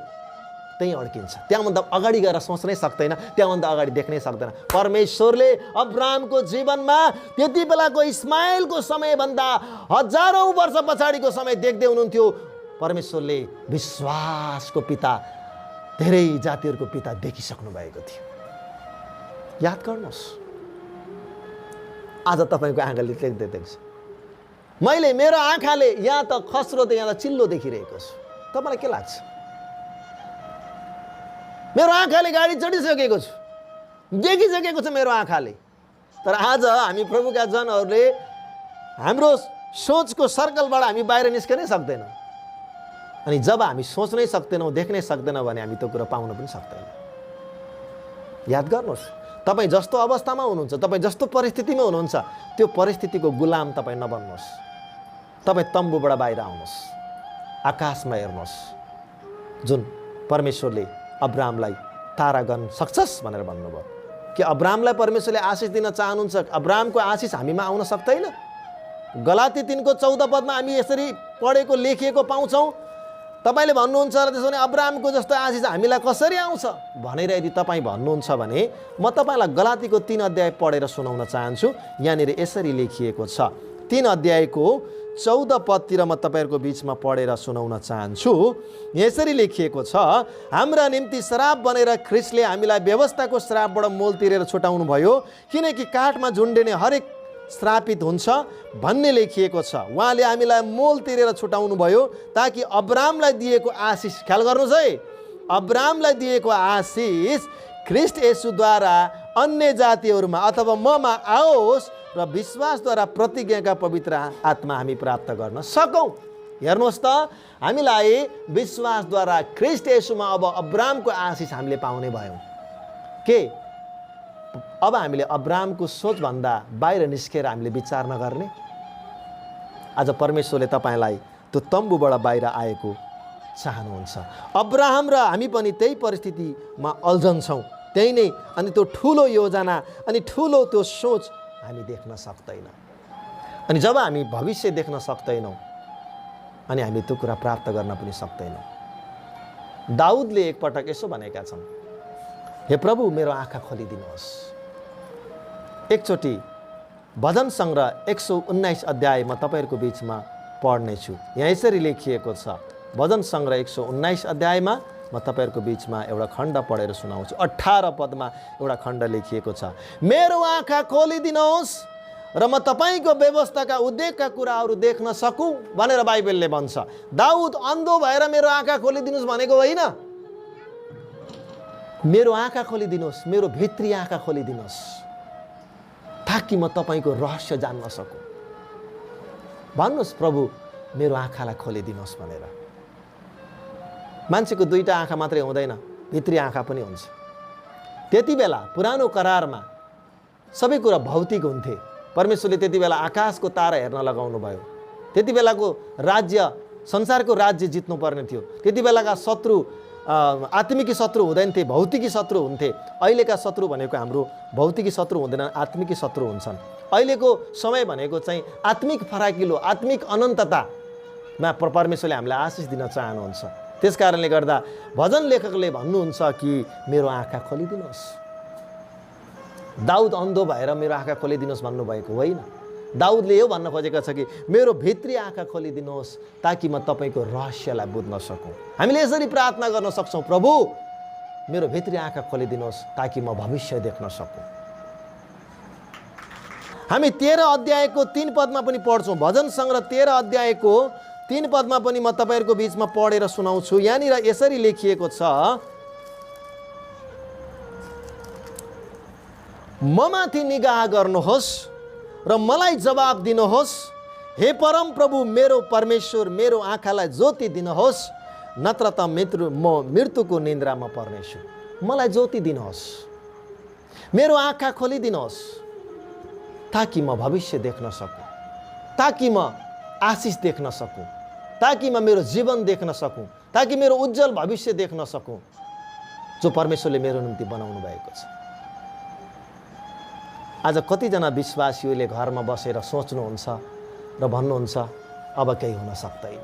त्यही अड्किन्छ, त्यहाँभन्दा अगाडि गएर सोच्नै सक्दैन, त्यहाँभन्दा अगाडि देख्नै सक्दैन। परमेश्वरले अब्रामको जीवनमा त्यति बेलाको इस्माइलको समयभन्दा हजारौँ वर्ष पछाडिको समय देख्दै हुनुहुन्थ्यो। परमेश्वरले विश्वासको पिता, धेरै जातिहरूको पिता देखिसक्नु भएको थियो। याद गर्नुहोस्, आज तपाईँको आँखाले देख्छ, मैले मेरो आँखाले यहाँ त खस्रो त यहाँ त चिल्लो देखिरहेको छु। तपाईँलाई के लाग्छ? मेरो आँखाले गाडी चढिसकेको छु, देखिसकेको छ मेरो आँखाले। तर आज हामी प्रभुका जनहरूले हाम्रो सोचको सर्कलबाट हामी बाहिर निस्कनै सक्दैनौँ। अनि जब हामी सोच्नै सक्दैनौँ, देख्नै सक्दैनौँ भने हामी त्यो कुरा पाउन पनि सक्दैनौँ। याद गर्नुहोस्, तपाईँ जस्तो अवस्थामा हुनुहुन्छ, तपाईँ जस्तो परिस्थितिमा हुनुहुन्छ, त्यो परिस्थितिको गुलाम तपाईँ नबन्नुहोस्। तपाईँ तम्बुबाट बाहिर आउनुहोस्, आकाशमा हेर्नुहोस्। जुन परमेश्वरले अब्रामलाई तारा गर्न सक्छस् भनेर भन्नुभयो, कि अब्रामलाई परमेश्वरले आशिष दिन चाहनुहुन्छ। अब्रामको आशिष हामीमा आउन सक्दैन? गलाती 3 को 14 पदमा हामी यसरी पढेको लेखिएको पाउँछौँ। तपाईँले भन्नुहुन्छ र त्यसो भने अब्रामको जस्तो आशिष हामीलाई कसरी आउँछ भनेर यदि तपाईँ भन्नुहुन्छ भने म तपाईँलाई गलातीको 3 अध्याय पढेर सुनाउन चाहन्छु। यहाँनिर यसरी लेखिएको छ, 3 अध्यायको 14 पदतिर म तपाईँहरूको बिचमा पढेर सुनाउन चाहन्छु। यसरी लेखिएको छ, हाम्रा निम्ति श्राप बनेर ख्रिस्टले हामीलाई व्यवस्थाको श्रापबाट मोल तिरेर छुटाउनु भयो, किनकि काठमा झुन्डिने हरेक श्रापित हुन्छ भन्ने लेखिएको छ। उहाँले हामीलाई मोल तिरेर छुटाउनु भयो ताकि अब्रामलाई दिएको आशिष, ख्याल गर्नुहोस् है, अब्रामलाई दिएको आशिष ख्रिस्ट येशूद्वारा अन्य जातिहरूमा अथवा ममा आओस् र विश्वासद्वारा प्रतिज्ञाका पवित्र आत्मा हामी प्राप्त गर्न सकौँ। हेर्नुहोस् त, हामीलाई विश्वासद्वारा ख्रीष्ट येशूमा अब अब्राहमको आशिष हामीले पाउने भयौँ। के अब हामीले अब्राहमको सोचभन्दा बाहिर निस्केर हामीले विचार नगर्ने? आज परमेश्वरले तपाईँलाई त्यो तम्बुबाट बाहिर आएको चाहनुहुन्छ। अब्राहम र हामी पनि त्यही परिस्थितिमा अल्झन्छौँ, त्यही नै। अनि त्यो ठुलो योजना अनि ठुलो त्यो सोच हामी देख्न सक्दैनौँ। अनि जब हामी भविष्य देख्न सक्दैनौँ अनि हामी त्यो कुरा प्राप्त गर्न पनि सक्दैनौँ। दाउदले एकपटक यसो भनेका छन्, हे प्रभु मेरो आँखा खोलिदिनुहोस्। एकचोटि भजन सङ्ग्रह 119 अध्याय म तपाईँहरूको बिचमा पढ्नेछु। यहाँ यसरी लेखिएको छ, भजन सङ्ग्रह 119 अध्यायमा म तपाईँहरूको बिचमा एउटा खण्ड पढेर सुनाउँछु। 18 पदमा एउटा खण्ड लेखिएको छ, मेरो आँखा खोलिदिनुहोस् र म तपाईँको व्यवस्थाका उद्देकका कुराहरू देख्न सकूँ भनेर बाइबलले भन्छ। दाउद अन्धो भएर मेरो आँखा खोलिदिनुहोस् भनेको होइन, मेरो आँखा खोलिदिनुहोस्, मेरो भित्री आँखा खोलिदिनुहोस् ताकि म तपाईँको रहस्य जान्न सकूँ। भन्नुहोस् प्रभु मेरो आँखालाई खोलिदिनुहोस् भनेर। मान्छेको दुईटा आँखा मात्रै हुँदैन, भित्री आँखा पनि हुन्छ। त्यति बेला पुरानो करारमा सबै कुरा भौतिक हुन्थे। परमेश्वरले त्यति बेला आकाशको तारा हेर्न लगाउनु भयो। त्यति बेलाको राज्य, संसारको राज्य जित्नु पर्ने थियो। त्यति बेलाका शत्रु आत्मिकी शत्रु हुँदैन थिए, भौतिकी शत्रु हुन्थे। अहिलेका शत्रु भनेको हाम्रो भौतिकी शत्रु हुँदैन, आत्मिकी शत्रु हुन्छन्। अहिलेको समय भनेको चाहिँ आत्मिक फराकिलो, आत्मिक अनन्ततामा परमेश्वरले हामीलाई आशिष दिन चाहनुहुन्छ। त्यस कारणले गर्दा भजन लेखकले भन्नुहुन्छ कि मेरो आँखा खोलिदिनुहोस्। दाउद अन्धो भएर मेरो आँखा खोलिदिनुहोस् भन्नुभएको होइन। दाउदले यो भन्न खोजेको छ कि मेरो भित्री आँखा खोलिदिनुहोस् ताकि म तपाईँको रहस्यलाई बुझ्न सकूँ। हामीले यसरी प्रार्थना गर्न सक्छौँ, प्रभु मेरो भित्री आँखा खोलिदिनुहोस् ताकि म भविष्य देख्न सकूँ। हामी 13 अध्यायको 3 पदमा पनि पढ्छौँ। भजन सङ्ग्रह 13 अध्यायको 3 पदमा पनि म तपाईँहरूको बिचमा पढेर सुनाउँछु। यहाँनिर यसरी लेखिएको छ, ममाथि निगाह गर्नुहोस् र मलाई जवाब दिनुहोस्। हे परम प्रभु मेरो परमेश्वर, मेरो आँखालाई ज्योति दिनुहोस्, नत्र त म मृत्युको निन्द्रामा पर्नेछु। मलाई ज्योति दिनुहोस्, मेरो आँखा खोलिदिनुहोस् ताकि म भविष्य देख्न सकूँ, ताकि म आशिष देख्न सकूँ, ताकि म मेरो जीवन देख्न सकूँ, ताकि मेरो उज्जवल भविष्य देख्न सकूँ जो परमेश्वरले मेरो निम्ति बनाउनु भएको छ। आज कतिजना विश्वासीहरूले घरमा बसेर सोच्नुहुन्छ र भन्नुहुन्छ अब केही हुन सक्दैन,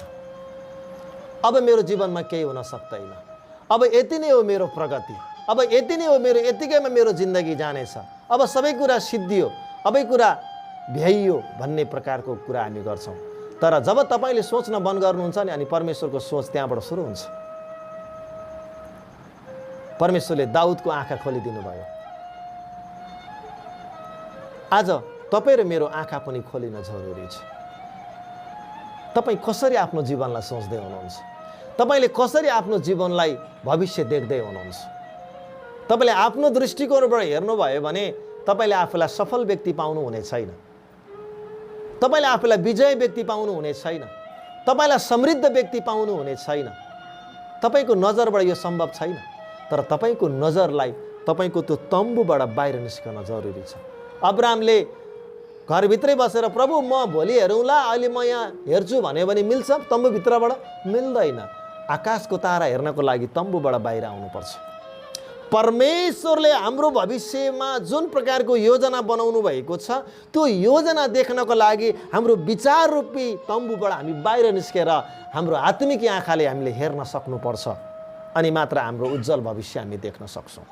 अब मेरो जीवनमा केही हुन सक्दैन, अब यति नै हो मेरो प्रगति, अब यति नै हो मेरो, यतिकैमा मेरो जिन्दगी जानेछ, अब सबै कुरा सिद्धियो, अबै कुरा भ्याइयो भन्ने प्रकारको कुरा हामी गर्छौँ। तर जब तपाईँले सोच्न बन्द गर्नुहुन्छ नि अनि परमेश्वरको सोच त्यहाँबाट सुरु हुन्छ। परमेश्वरले दाउदको आँखा खोलिदिनु भयो। आज तपाईँ र मेरो आँखा पनि खोलिन जरुरी छ। तपाईँ कसरी आफ्नो जीवनलाई सोच्दै हुनुहुन्छ? तपाईँले कसरी आफ्नो जीवनलाई भविष्य देख्दै हुनुहुन्छ? तपाईँले आफ्नो दृष्टिकोणबाट हेर्नुभयो भने तपाईँले आफूलाई सफल व्यक्ति पाउनु हुने छैन, तपाईँले आफूलाई विजय व्यक्ति पाउनु हुने छैन, तपाईँलाई समृद्ध व्यक्ति पाउनु हुने छैन। तपाईँको नजरबाट यो सम्भव छैन। तर तपाईँको नजरलाई तपाईँको त्यो तम्बुबाट बाहिर निस्कन जरुरी छ। अब्राहमले घरभित्रै बसेर प्रभु म भोलि हेरौँला, अहिले म यहाँ हेर्छु भन्यो भने मिल्छ? तम्बुभित्रबाट मिल्दैन। आकाशको तारा हेर्नको लागि तम्बुबाट बाहिर आउनुपर्छ। परमेश्वरले हाम्रो भविष्यमा जुन प्रकारको योजना बनाउनु भएको छ त्यो योजना देख्नको लागि हाम्रो विचार रूपी तम्बुबाट हामी बाहिर निस्केर हाम्रो आत्मिक आँखाले हामीले हेर्न सक्नुपर्छ। अनि मात्र हाम्रो उज्जवल भविष्य हामी देख्न सक्छौँ।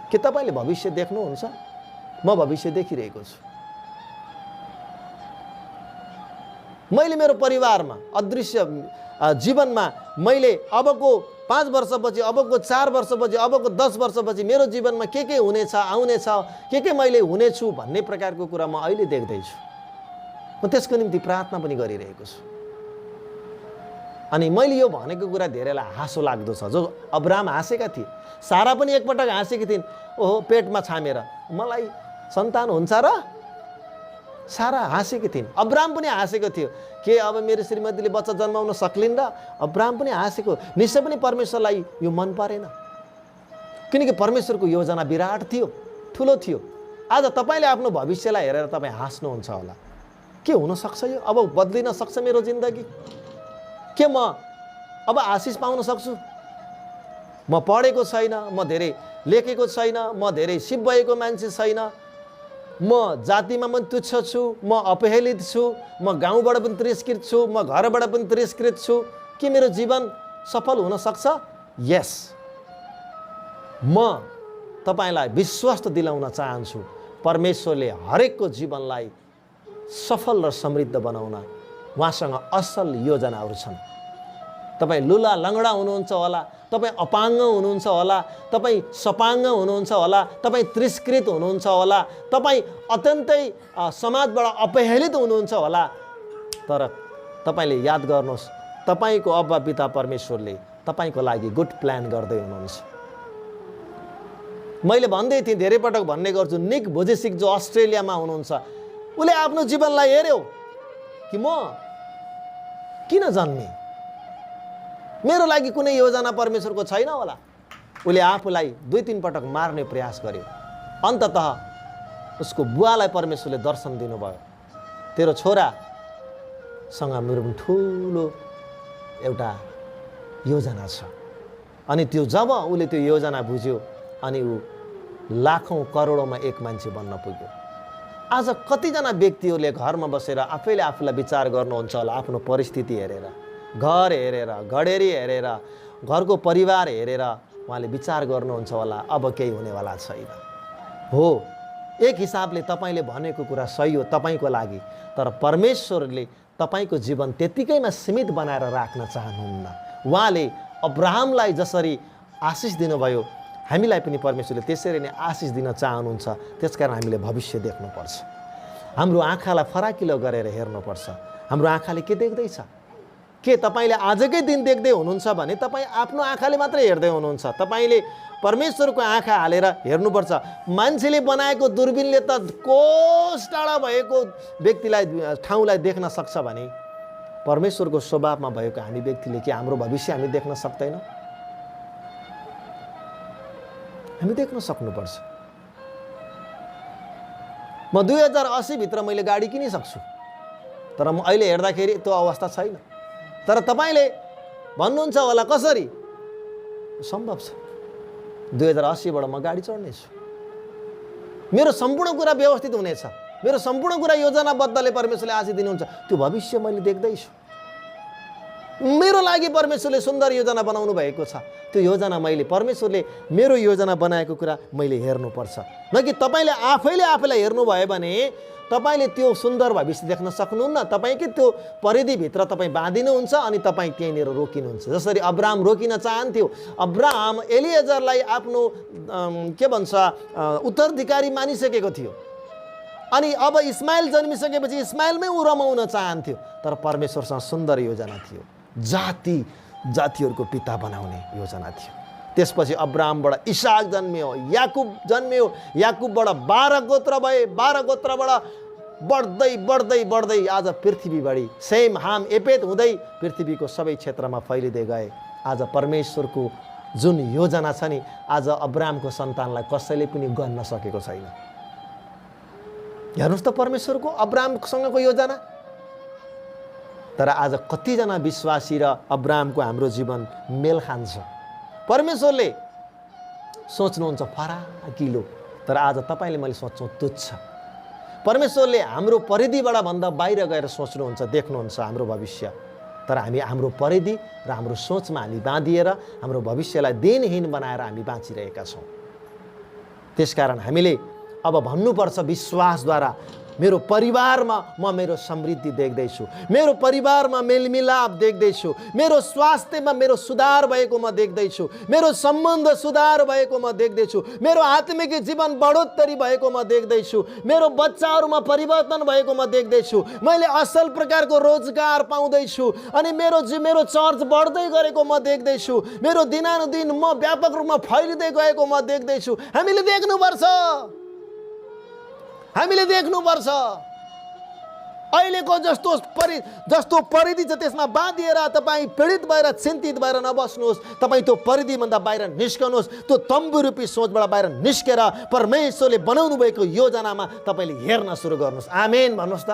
के तपाईँले भविष्य देख्नुहुन्छ? म भविष्य देखिरहेको छु। मैले मेरो परिवारमा अदृश्य जीवनमा मैले अबको 5 वर्षपछि, अबको 4 वर्षपछि, अबको 10 वर्षपछि मेरो जीवनमा के हुनेछ, आउनेछ, के मैले हुनेछु भन्ने प्रकारको कुरा म अहिले देख्दैछु। म त्यसको निम्ति प्रार्थना पनि गरिरहेको छु। अनि मैले यो भनेको कुरा धेरैलाई हाँसो लाग्दो छ। जो अब्राहम हाँसेका थिए, सारा पनि एकपटक हाँसेकी थिइन्, ओहो पेटमा छामेर मलाई सन्तान हुन्छ र? सारा हाँसेकी थिइन्, अब्राम पनि हाँसेको थियो। के अब मेरो श्रीमतीले बच्चा जन्माउन सक्लिन् र? अब्राम पनि हाँसेको। निश्चय पनि परमेश्वरलाई यो मन परेन, किनकि परमेश्वरको योजना विराट थियो, ठुलो थियो। आज तपाईँले आफ्नो भविष्यलाई हेरेर तपाईँ हाँस्नुहुन्छ होला। के हुनसक्छ यो? अब बदलिन सक्छ मेरो जिन्दगी? के म अब आशिष पाउन सक्छु? म पढेको छैन, म धेरै लेखेको छैन, म धेरै सिप भएको मान्छे छैन, म जातिमा पनि तुच्छ छु, म अपहेलित छु, म गाउँबाट पनि तिरस्कृत छु, म घरबाट पनि तिरस्कृत छु। के मेरो जीवन सफल हुन सक्छ? यस। म तपाईँलाई विश्वास दिलाउन चाहन्छु, परमेश्वरले हरेकको जीवनलाई सफल र समृद्ध बनाउन उहाँसँग असल योजनाहरू छन्। तपाईँ लुला लङ्गडा हुनुहुन्छ होला, तपाईँ अपाङ्ग हुनुहुन्छ होला, तपाईँ सपाङ्ग हुनुहुन्छ होला, तपाईँ तिरस्कृत हुनुहुन्छ होला, तपाईँ अत्यन्तै समाजबाट अपहेलित हुनुहुन्छ होला, तर तपाईँले याद गर्नुहोस्, तपाईँको अब्बा पिता परमेश्वरले तपाईँको लागि गुड प्लान गर्दै हुनुहुन्छ। मैले भन्दै थिएँ, धेरै पटक भन्ने गर्छु, निक भुजेसिक जो अस्ट्रेलियामा हुनुहुन्छ, उसले आफ्नो जीवनलाई हेऱ्यो कि म किन जन्मेँ, मेरो लागि कुनै योजना परमेश्वरको छैन होला। उसले आफूलाई 2-3 पटक मार्ने प्रयास गर्यो। अन्ततः उसको बुवालाई परमेश्वरले दर्शन दिनुभयो, तेरो छोरासँग मेरो पनि ठुलो एउटा योजना छ। अनि त्यो जब उसले त्यो योजना बुझ्यो, अनि ऊ लाखौँ करोडौँमा एक मान्छे बन्न पुग्यो। आज कतिजना व्यक्तिहरूले घरमा बसेर आफैले आफूलाई विचार गर्नुहुन्छ होला, आफ्नो परिस्थिति हेरेर, घर हेरेर, घडेरी हेरेर, घरको परिवार हेरेर उहाँले विचार गर्नुहुन्छ होला, अब केही हुनेवाला छैन। हो, एक हिसाबले तपाईँले भनेको कुरा सही हो तपाईँको लागि, तर परमेश्वरले तपाईँको जीवन त्यतिकैमा सीमित बनाएर राख्न चाहनुहुन्न। उहाँले अब्राहमलाई जसरी आशिष दिनुभयो, हामीलाई पनि परमेश्वरले त्यसरी नै आशिष दिन चाहनुहुन्छ। त्यसकारण हामीले भविष्य देख्नुपर्छ, हाम्रो आँखालाई फराकिलो गरेर हेर्नुपर्छ। हाम्रो आँखाले के देख्दैछ? के तपाईँले आजकै दिन देख्दै हुनुहुन्छ भने तपाईँ आफ्नो आँखाले मात्रै हेर्दै हुनुहुन्छ? तपाईँले परमेश्वरको आँखा हालेर हेर्नुपर्छ। मान्छेले बनाएको दूरबीनले त कोस टाढा भएको व्यक्तिलाई, ठाउँलाई देख्न सक्छ भने परमेश्वरको स्वभावमा भएको हामी व्यक्तिले के हाम्रो भविष्य हामी देख्न सक्दैनौँ? हामी देख्न सक्नुपर्छ। म 2080 भित्र मैले गाडी किनिसक्छु, तर म अहिले हेर्दाखेरि त्यो अवस्था छैन। तर तपाईँले भन्नुहुन्छ होला, कसरी सम्भव छ? 2080बाट म गाडी चढ्नेछु, मेरो सम्पूर्ण कुरा व्यवस्थित हुनेछ, मेरो सम्पूर्ण कुरा योजनाबद्धले परमेश्वरले आशिष दिनुहुन्छ। त्यो भविष्य मैले देख्दैछु। मेरो लागि परमेश्वरले सुन्दर योजना बनाउनु भएको छ। त्यो योजना मैले, परमेश्वरले मेरो योजना बनाएको कुरा मैले हेर्नुपर्छ, न कि तपाईँले आफैले आफैलाई हेर्नुभयो भने तपाईँले त्यो सुन्दर भविष्य देख्न सक्नुहुन्न। तपाईँकै त्यो परिधिभित्र तपाईँ बाँधिनुहुन्छ अनि तपाईँ त्यहीँनिर रोकिनुहुन्छ। जसरी अब्राहम रोकिन चाहन्थ्यो, अब्राहम एलिएजरलाई आफ्नो के भन्छ उत्तराधिकारी मानिसकेको थियो, अनि अब इस्माइल जन्मिसकेपछि इस्माइलमै ऊ रमाउन चाहन्थ्यो, तर परमेश्वरसँग सुन्दर योजना थियो, जातिहरूको पिता बनाउने योजना थियो। त्यसपछि अब्राहमबाट इसाक जन्मियो, याकुब जन्मियो, याकुबबाट 12 गोत्र भए, 12 गोत्रबाट बढ्दै बढ्दै बढ्दै आज पृथ्वी बढी सेम हाम एपेत हुँदै पृथ्वीको सबै क्षेत्रमा फैलिँदै गए। आज परमेश्वरको जुन योजना छ नि, आज अब्राहमको सन्तानलाई कसैले पनि गर्न सकेको छैन। हेर्नुहोस् त परमेश्वरको अब्राहमसँगको योजना। तर आज कतिजना विश्वासी र अब्राहमको हाम्रो जीवन मेल खान्छ। परमेश्वरले सोच्नुहुन्छ फराकिलो, तर आज तपाईँले मैले सोच्छौँ तुच्छ। परमेश्वरले हाम्रो परिधिबाट भन्दा बाहिर गएर सोच्नुहुन्छ, देख्नुहुन्छ हाम्रो भविष्य, तर हामी हाम्रो परिधि र हाम्रो सोचमा हामी बाँधिएर हाम्रो भविष्यलाई दिनहीन बनाएर हामी बाँचिरहेका छौँ। त्यसकारण हामीले अब भन्नुपर्छ विश्वासद्वारा, मेरो परिवारमा म मेरो समृद्धि देख्दैछु, मेरो परिवारमा मेलमिलाप देख्दैछु, मेरो स्वास्थ्यमा मेरो सुधार भएको म देख्दैछु, मेरो सम्बन्ध सुधार भएको म देख्दैछु, मेरो आत्मिक जीवन बढोत्तरी भएको म देख्दैछु, मेरो बच्चाहरूमा परिवर्तन भएको म देख्दैछु, मैले असल प्रकारको रोजगार पाउँदैछु, अनि मेरो चर्च बढ्दै गरेको म देख्दैछु, मेरो दिनानुदिन म व्यापक रूपमा फैलिँदै गएको म देख्दैछु। हामीले देख्नुपर्छ, हामीले देख्नुपर्छ। अहिलेको जस्तो परिधि छ त्यसमा बाँधिएर तपाईँ पीडित भएर चिन्तित भएर नबस्नुहोस्। तपाईँ त्यो परिधिभन्दा बाहिर निस्कनुहोस्। त्यो तम्बु रूपी सोचबाट बाहिर निस्केर परमेश्वरले बनाउनु भएको योजनामा तपाईँले हेर्न सुरु गर्नुहोस्। आमेन भन्नुहोस् त।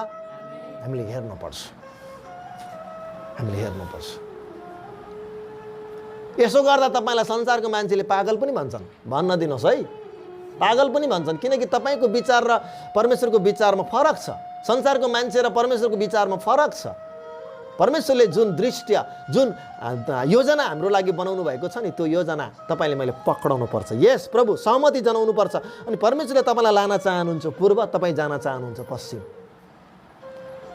हामीले हेर्नुपर्छ, हामीले हेर्नुपर्छ। यसो गर्दा तपाईँलाई संसारको मान्छेले पागल पनि भन्छन्, भन्न दिनुहोस् है, पागल पनि भन्छन्। किनकि तपाईँको विचार र परमेश्वरको विचारमा फरक छ। संसारको मान्छे र परमेश्वरको विचारमा फरक छ। परमेश्वरले जुन दृष्टि, जुन योजना हाम्रो लागि बनाउनु भएको छ नि, त्यो योजना तपाईँले मैले पक्राउनु पर्छ। यस प्रभु, सहमति जनाउनु पर्छ। अनि परमेश्वरले तपाईँलाई लान चाहनुहुन्छ पूर्व, तपाईँ जान चाहनुहुन्छ पश्चिम।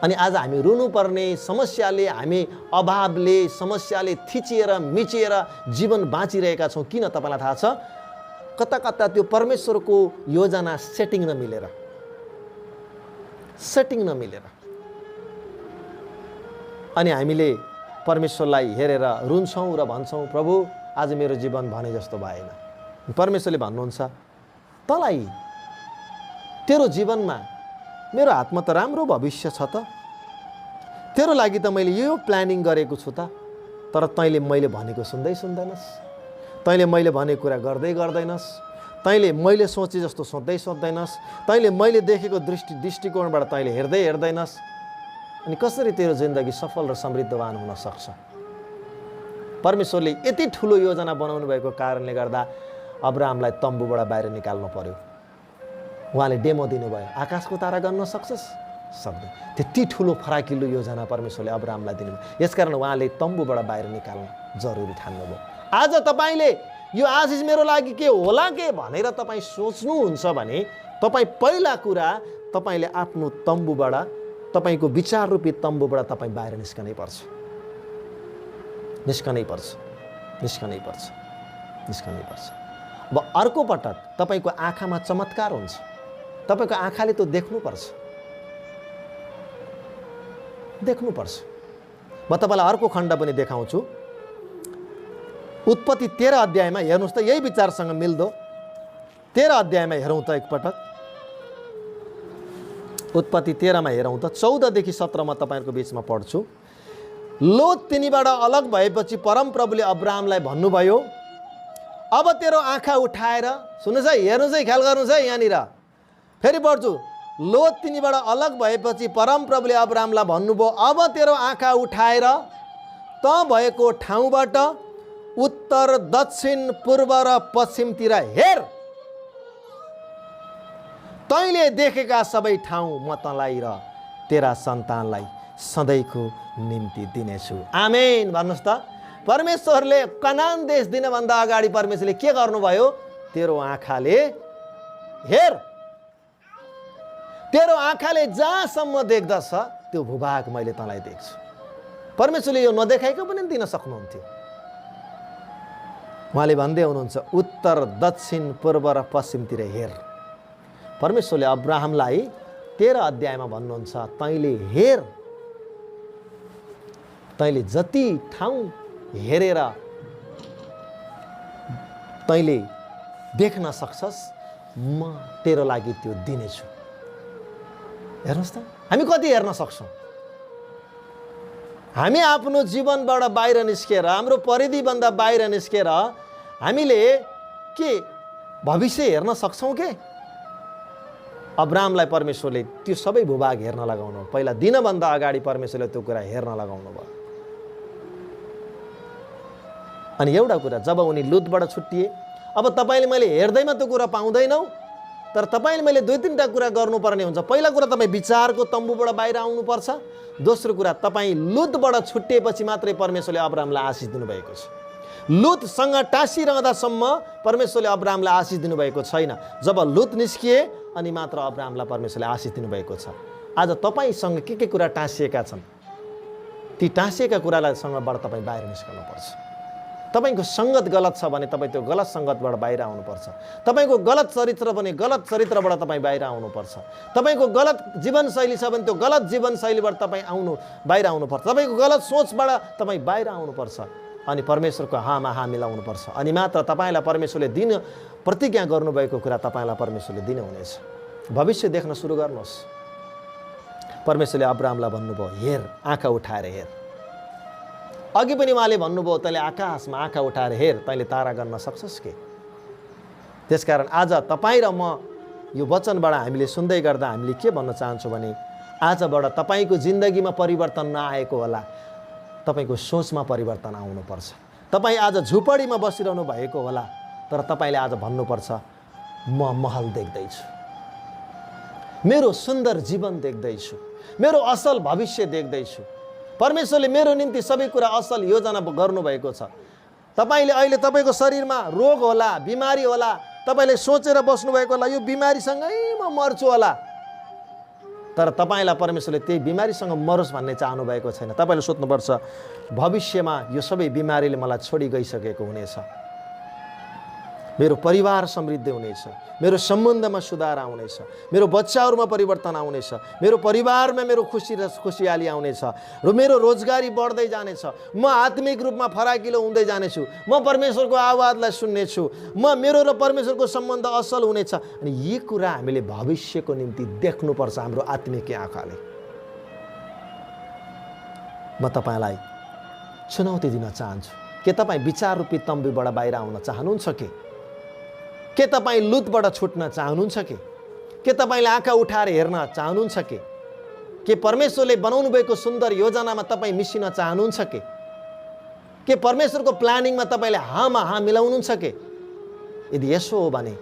अनि आज हामी रुनुपर्ने समस्याले, हामी अभावले, समस्याले थिचिएर मिचिएर जीवन बाँचिरहेका छौँ। किन तपाईँलाई थाहा छ? कता कता त्यो परमेश्वरको योजना सेटिङ नमिलेर अनि हामीले परमेश्वरलाई हेरेर रुन्छौँ र भन्छौँ, प्रभु आज मेरो जीवन भने जस्तो भएन। परमेश्वरले भन्नुहुन्छ, तँलाई तेरो जीवनमा मेरो हातमा त राम्रो भविष्य छ त, तेरो लागि त मैले यो प्लानिङ गरेको छु त। तर तैँले मैले भनेको सुन्दैनस्, तैँले मैले भनेको कुरा गर्दैनस्, तैँले मैले सोचे जस्तो सोच्दैनस्, तैँले मैले देखेको दृष्टिकोणबाट तैँले हेर्दैनस्। अनि कसरी तेरो जिन्दगी सफल र समृद्धवान हुन सक्छ? परमेश्वरले यति ठुलो योजना बनाउनु भएको कारणले गर्दा अब्राहमलाई तम्बुबाट बाहिर निकाल्नु पर्यो। उहाँले डेमो दिनुभयो, आकाशको तारा गन्न सक्छस्? सक्दैन। त्यति ठुलो फराकिलो योजना परमेश्वरले अब्राहमलाई दिनुभयो। यसकारण उहाँले तम्बुबाट बाहिर निकाल्न जरुरी ठान्नुभयो। आज तपाईँले यो आशिष मेरो लागि के होला के भनेर तपाईँ सोच्नुहुन्छ भने तपाईँ पहिला कुरा तपाईँले आफ्नो तम्बुबाट, तपाईँको विचार रूपी तम्बुबाट तपाईँ बाहिर निस्कनै पर्छ। अब अर्को पटक तपाईँको आँखामा चमत्कार हुन्छ। तपाईँको आँखाले त्यो देख्नुपर्छ। म तपाईँलाई अर्को खण्ड पनि देखाउँछु। उत्पत्ति 13 अध्यायमा हेर्नुहोस् त, यही विचारसँग मिल्दो 13 अध्यायमा हेरौँ त एकपटक। उत्पत्ति 13मा हेरौँ त, 14 देखि 17 म तपाईँहरूको बिचमा पढ्छु। लोत तिनीबाट अलग भएपछि परमप्रभुले अब्राहमलाई भन्नुभयो, अब तेरो आँखा उठाएर, सुन्नुहोस् है, हेर्नुहोस् है, ख्याल गर्नुहोस् है, यहाँनिर फेरि पढ्छु। लोत तिनीबाट अलग भएपछि परमप्रभुले अब्राहमलाई भन्नुभयो, अब तेरो आँखा उठाएर त भएको ठाउँबाट उत्तर, दक्षिण, पूर्व र पश्चिमतिर हेर। तैँले देखेका सबै ठाउँ म तँलाई र तेरा सन्तानलाई सधैँको निम्ति दिनेछु। आमेन भन्नुहोस् त। परमेश्वरले कनान देश दिनभन्दा अगाडि परमेश्वरले के गर्नुभयो? तेरो आँखाले हेर। तेरो आँखाले जहाँसम्म देख्दछ त्यो भूभाग मैले तँलाई देख्छु। परमेश्वरले यो नदेखाइको पनि दिन सक्नुहुन्थ्यो। उहाँले भन्दै हुनुहुन्छ, उत्तर, दक्षिण, पूर्व र पश्चिमतिर हेर। परमेश्वरले अब्राहमलाई 13 अध्यायमा भन्नुहुन्छ, तैँले हेर। तैँले जति ठाउँ हेरेर तैँले देख्न सक्छस्, म तेरो लागि त्यो दिनेछु। हेर्नुहोस् त, हामी कति हेर्न सक्छौँ? हामी आफ्नो जीवनबाट बाहिर निस्केर, हाम्रो परिधिभन्दा बाहिर निस्केर हामीले के भविष्य हेर्न सक्छौँ के? अब्राहमलाई परमेश्वरले त्यो सबै भूभाग हेर्न लगाउनु, पहिला दिनभन्दा अगाडि परमेश्वरले त्यो कुरा हेर्न लगाउनु भयो। अनि एउटा कुरा, जब उनी लुतबाट छुट्टिए, अब तपाईँले मैले हेर्दैमा त्यो कुरा पाउँदैनौ, तर तपाईँले मैले 2-3टा कुरा गर्नुपर्ने हुन्छ। पहिला कुरा, तपाईँ विचारको तम्बुबाट बाहिर आउनुपर्छ। दोस्रो कुरा, तपाईँ लुतबाट छुट्टिएपछि मात्रै परमेश्वरले अब्राहमलाई आशिष दिनुभएको छ। लुतसँग टाँसिरहँदासम्म परमेश्वरले अब्राहमलाई आशिष दिनुभएको छैन। जब लुत निस्किए अनि मात्र अब्राहमलाई परमेश्वरले आशिष दिनुभएको छ। आज तपाईँसँग के कुरा टाँसिएका छन्, ती टाँसिएका कुरालाई सँगबाट तपाईँ बाहिर निस्कनुपर्छ। तपाईँको सङ्गत गलत छ भने तपाईँ त्यो गलत सङ्गतबाट बाहिर आउनुपर्छ। तपाईँको गलत चरित्र भने गलत चरित्रबाट तपाईँ बाहिर आउनुपर्छ। तपाईँको गलत जीवनशैली छ भने त्यो गलत जीवनशैलीबाट तपाईँ बाहिर आउनुपर्छ। तपाईँको गलत सोचबाट तपाईँ बाहिर आउनुपर्छ अनि परमेश्वरको हामा हा मिलाउनुपर्छ। अनि मात्र तपाईँलाई परमेश्वरले दिन प्रतिज्ञा गर्नुभएको कुरा तपाईँलाई परमेश्वरले दिनुहुनेछ। भविष्य देख्न सुरु गर्नुहोस्। परमेश्वरले अब्राहमलाई भन्नुभयो, हेर, आँखा उठाएर हेर। अघि पनि उहाँले भन्नुभयो, तैँले आकाशमा आँखा उठाएर हेर, तैँले तारा गर्न सक्छस् के। त्यसकारण आज तपाईँ र म यो वचनबाट हामीले सुन्दै गर्दा हामीले के भन्न चाहन्छौँ भने, आजबाट तपाईँको जिन्दगीमा परिवर्तन नआएको होला, तपाईँको सोचमा परिवर्तन आउनुपर्छ। तपाईँ आज झुपडीमा बसिरहनु भएको होला, तर तपाईँले आज भन्नुपर्छ, म महल देख्दैछु, मेरो सुन्दर जीवन देख्दैछु, मेरो असल भविष्य देख्दैछु। परमेश्वरले मेरो निम्ति सबै कुरा असल योजना गर्नुभएको छ। तपाईँले अहिले तपाईँको शरीरमा रोग होला, बिमारी होला, तपाईँले सोचेर बस्नुभएको होला, यो बिमारीसँगै म मर्छु होला, तर तपाईँलाई परमेश्वरले त्यही बिमारीसँग मरोस् भन्ने चाहनुभएको छैन। तपाईँले सोध्नुपर्छ, भविष्यमा यो सबै बिमारीले मलाई छोडी गइसकेको हुनेछ, मेरो परिवार समृद्ध हुनेछ, मेरो सम्बन्धमा सुधार आउनेछ, मेरो बच्चाहरूमा परिवर्तन आउनेछ, मेरो परिवारमा मेरो खुसी र खुसियाली आउनेछ, र मेरो रोजगारी बढ्दै जानेछ, म आत्मिक रूपमा फराकिलो हुँदै जानेछु, म परमेश्वरको आवाजलाई सुन्नेछु, मेरो र परमेश्वरको सम्बन्ध असल हुनेछ। अनि यी कुरा हामीले भविष्यको निम्ति देख्नुपर्छ हाम्रो आत्मिक आँखाले। म तपाईँलाई चुनौती दिन चाहन्छु, के तपाईँ विचार रूपी तम्बुबाट बाहिर आउन चाहनुहुन्छ के तपाईँ लुतबाट छुट्न चाहनुहुन्छ के तपाईँले आँखा उठाएर हेर्न चाहनुहुन्छ के परमेश्वरले बनाउनु भएको सुन्दर योजनामा तपाईँ मिसिन चाहनुहुन्छ के परमेश्वरको प्लानिङमा तपाईँले हामा हाँ मिलाउनुहुन्छ के। यदि यसो हो भने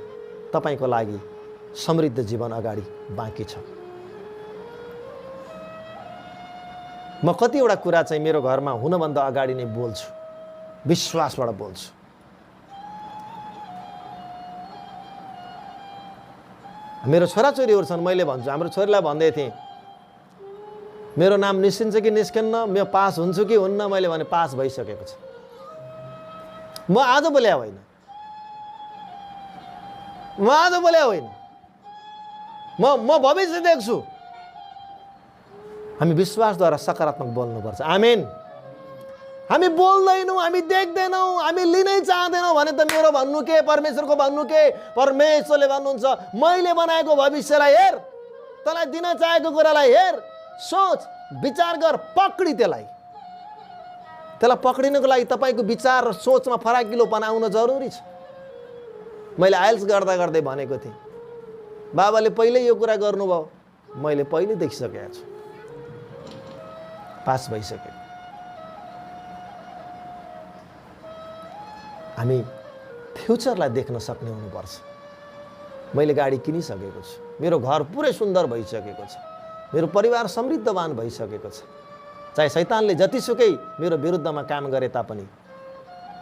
तपाईँको लागि समृद्ध जीवन अगाडि बाँकी छ। म कतिवटा कुरा चाहिँ मेरो घरमा हुनभन्दा अगाडि नै बोल्छु, विश्वासबाट बोल्छु। मेरो छोराछोरीहरू छन्, मैले भन्छु, हाम्रो छोरीलाई भन्दै थिएँ, मेरो नाम निस्किन्छ कि निस्किन्न, म पास हुन्छु कि हुन्न, मैले भने पास भइसकेको छ। म आज बोल्या होइन, म भविष्य देख्छु। हामी विश्वासद्वारा सकारात्मक बोल्नुपर्छ। आमेन। हामी बोल्दैनौँ, हामी देख्दैनौँ, हामी लिनै चाहँदैनौँ भने त मेरो भन्नु के, परमेश्वरको भन्नु के। परमेश्वरले भन्नुहुन्छ, मैले बनाएको भविष्यलाई हेर, तँलाई दिन चाहेको कुरालाई हेर, सोच, विचार गर, पक्री त्यसलाई पक्रिनको लागि तपाईँको विचार र सोचमा फराकिलोपना आउन जरुरी छ। मैले आइल्स गर्दा गर्दै भनेको थिएँ, बाबाले पहिल्यै यो कुरा गर्नुभयो, मैले पहिले देखिसकेको छु, पास भइसक्यो। हामी फ्युचरलाई देख्न सक्ने हुनुपर्छ। मैले गाडी किनिसकेको छु, मेरो घर पुरै सुन्दर भइसकेको छ, मेरो परिवार समृद्धवान भइसकेको छ। चाहे शैतानले जतिसुकै मेरो विरुद्धमा काम गरे तापनि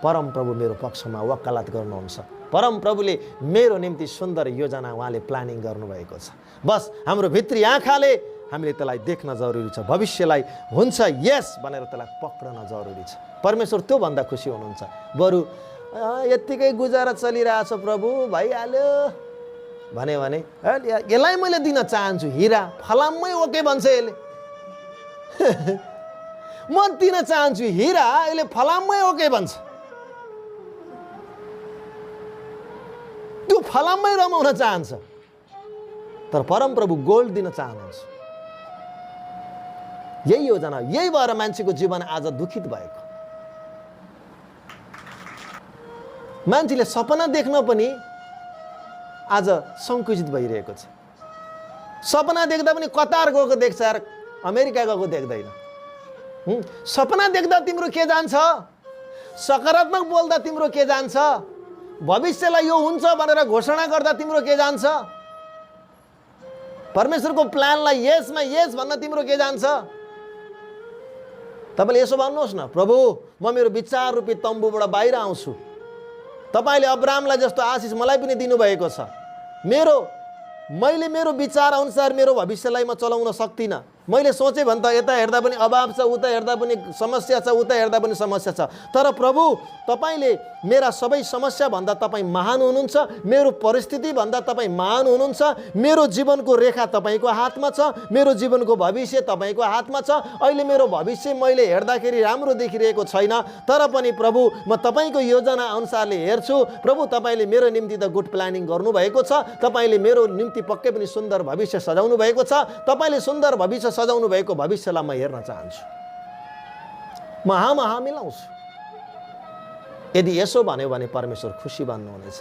परमप्रभु मेरो पक्षमा वकालत गर्नुहुन्छ। परमप्रभुले मेरो निम्ति सुन्दर योजना उहाँले प्लानिङ गर्नुभएको छ। बस हाम्रो भित्री आँखाले हामीले त्यसलाई देख्न जरुरी छ। भविष्यलाई हुन्छ यस भनेर त्यसलाई पक्रन जरुरी छ। परमेश्वर त्योभन्दा खुसी हुनुहुन्छ। बरु यत्तिकै गुजारा चलिरहेछ प्रभु, भइहाल्यो भने यसलाई मैले दिन चाहन्छु, हिरा फलाममै ओके भन्छ यसले। म दिन चाहन्छु हिरा, यसले फलाममै ओके भन्छ। त्यो फलाममै रमाउन चाहन्छ, तर परमप्रभु गोल्ड दिन चाहनुहुन्छ। यही योजना, यही भएर मान्छेको जीवन आज दुखित भएको। मान्छेले सपना देख्न पनि आज सङ्कुचित भइरहेको छ। सपना देख्दा पनि कतार गएको देख्छ यार, अमेरिका गएको देख्दैन। सपना देख्दा तिम्रो के जान्छ, सकारात्मक बोल्दा तिम्रो के जान्छ, भविष्यलाई यो हुन्छ भनेर घोषणा गर्दा तिम्रो के जान्छ, परमेश्वरको प्लानलाई यसमा यस भन्न तिम्रो के जान्छ। तपाईँले यसो भन्नुहोस् न, प्रभु म मेरो विचार रूपी तम्बुबाट बाहिर आउँछु। तपाईँले अब्राहमलाई जस्तो आशिष मलाई पनि दिनुभएको छ। मैले मेरो विचार अनुसार मेरो भविष्यलाई म चलाउन सक्दिनँ। मैले सोचेँ भने त यता हेर्दा पनि अभाव छ, उता हेर्दा पनि समस्या छ, उता हेर्दा पनि समस्या छ। तर प्रभु तपाईँले मेरा सबै समस्याभन्दा तपाईँ महान हुनुहुन्छ, मेरो परिस्थितिभन्दा तपाईँ महान हुनुहुन्छ। मेरो जीवनको रेखा तपाईँको हातमा छ, मेरो जीवनको भविष्य तपाईँको हातमा छ। अहिले मेरो भविष्य मैले हेर्दाखेरि राम्रो देखिरहेको छैन, तर पनि प्रभु म तपाईँको योजना अनुसारले हेर्छु। प्रभु तपाईँले मेरो निम्ति त गुड प्लानिङ गर्नुभएको छ, तपाईँले मेरो निम्ति पक्कै पनि सुन्दर भविष्य सजाउनु भएको छ। तपाईँले सुन्दर भविष्य सजाउनु भएको भविष्यलाई म हेर्न चाहन्छु, म हाँ मिलाउँछु। यदि यसो भन्यो भने परमेश्वर खुसी बन्नुहुनेछ।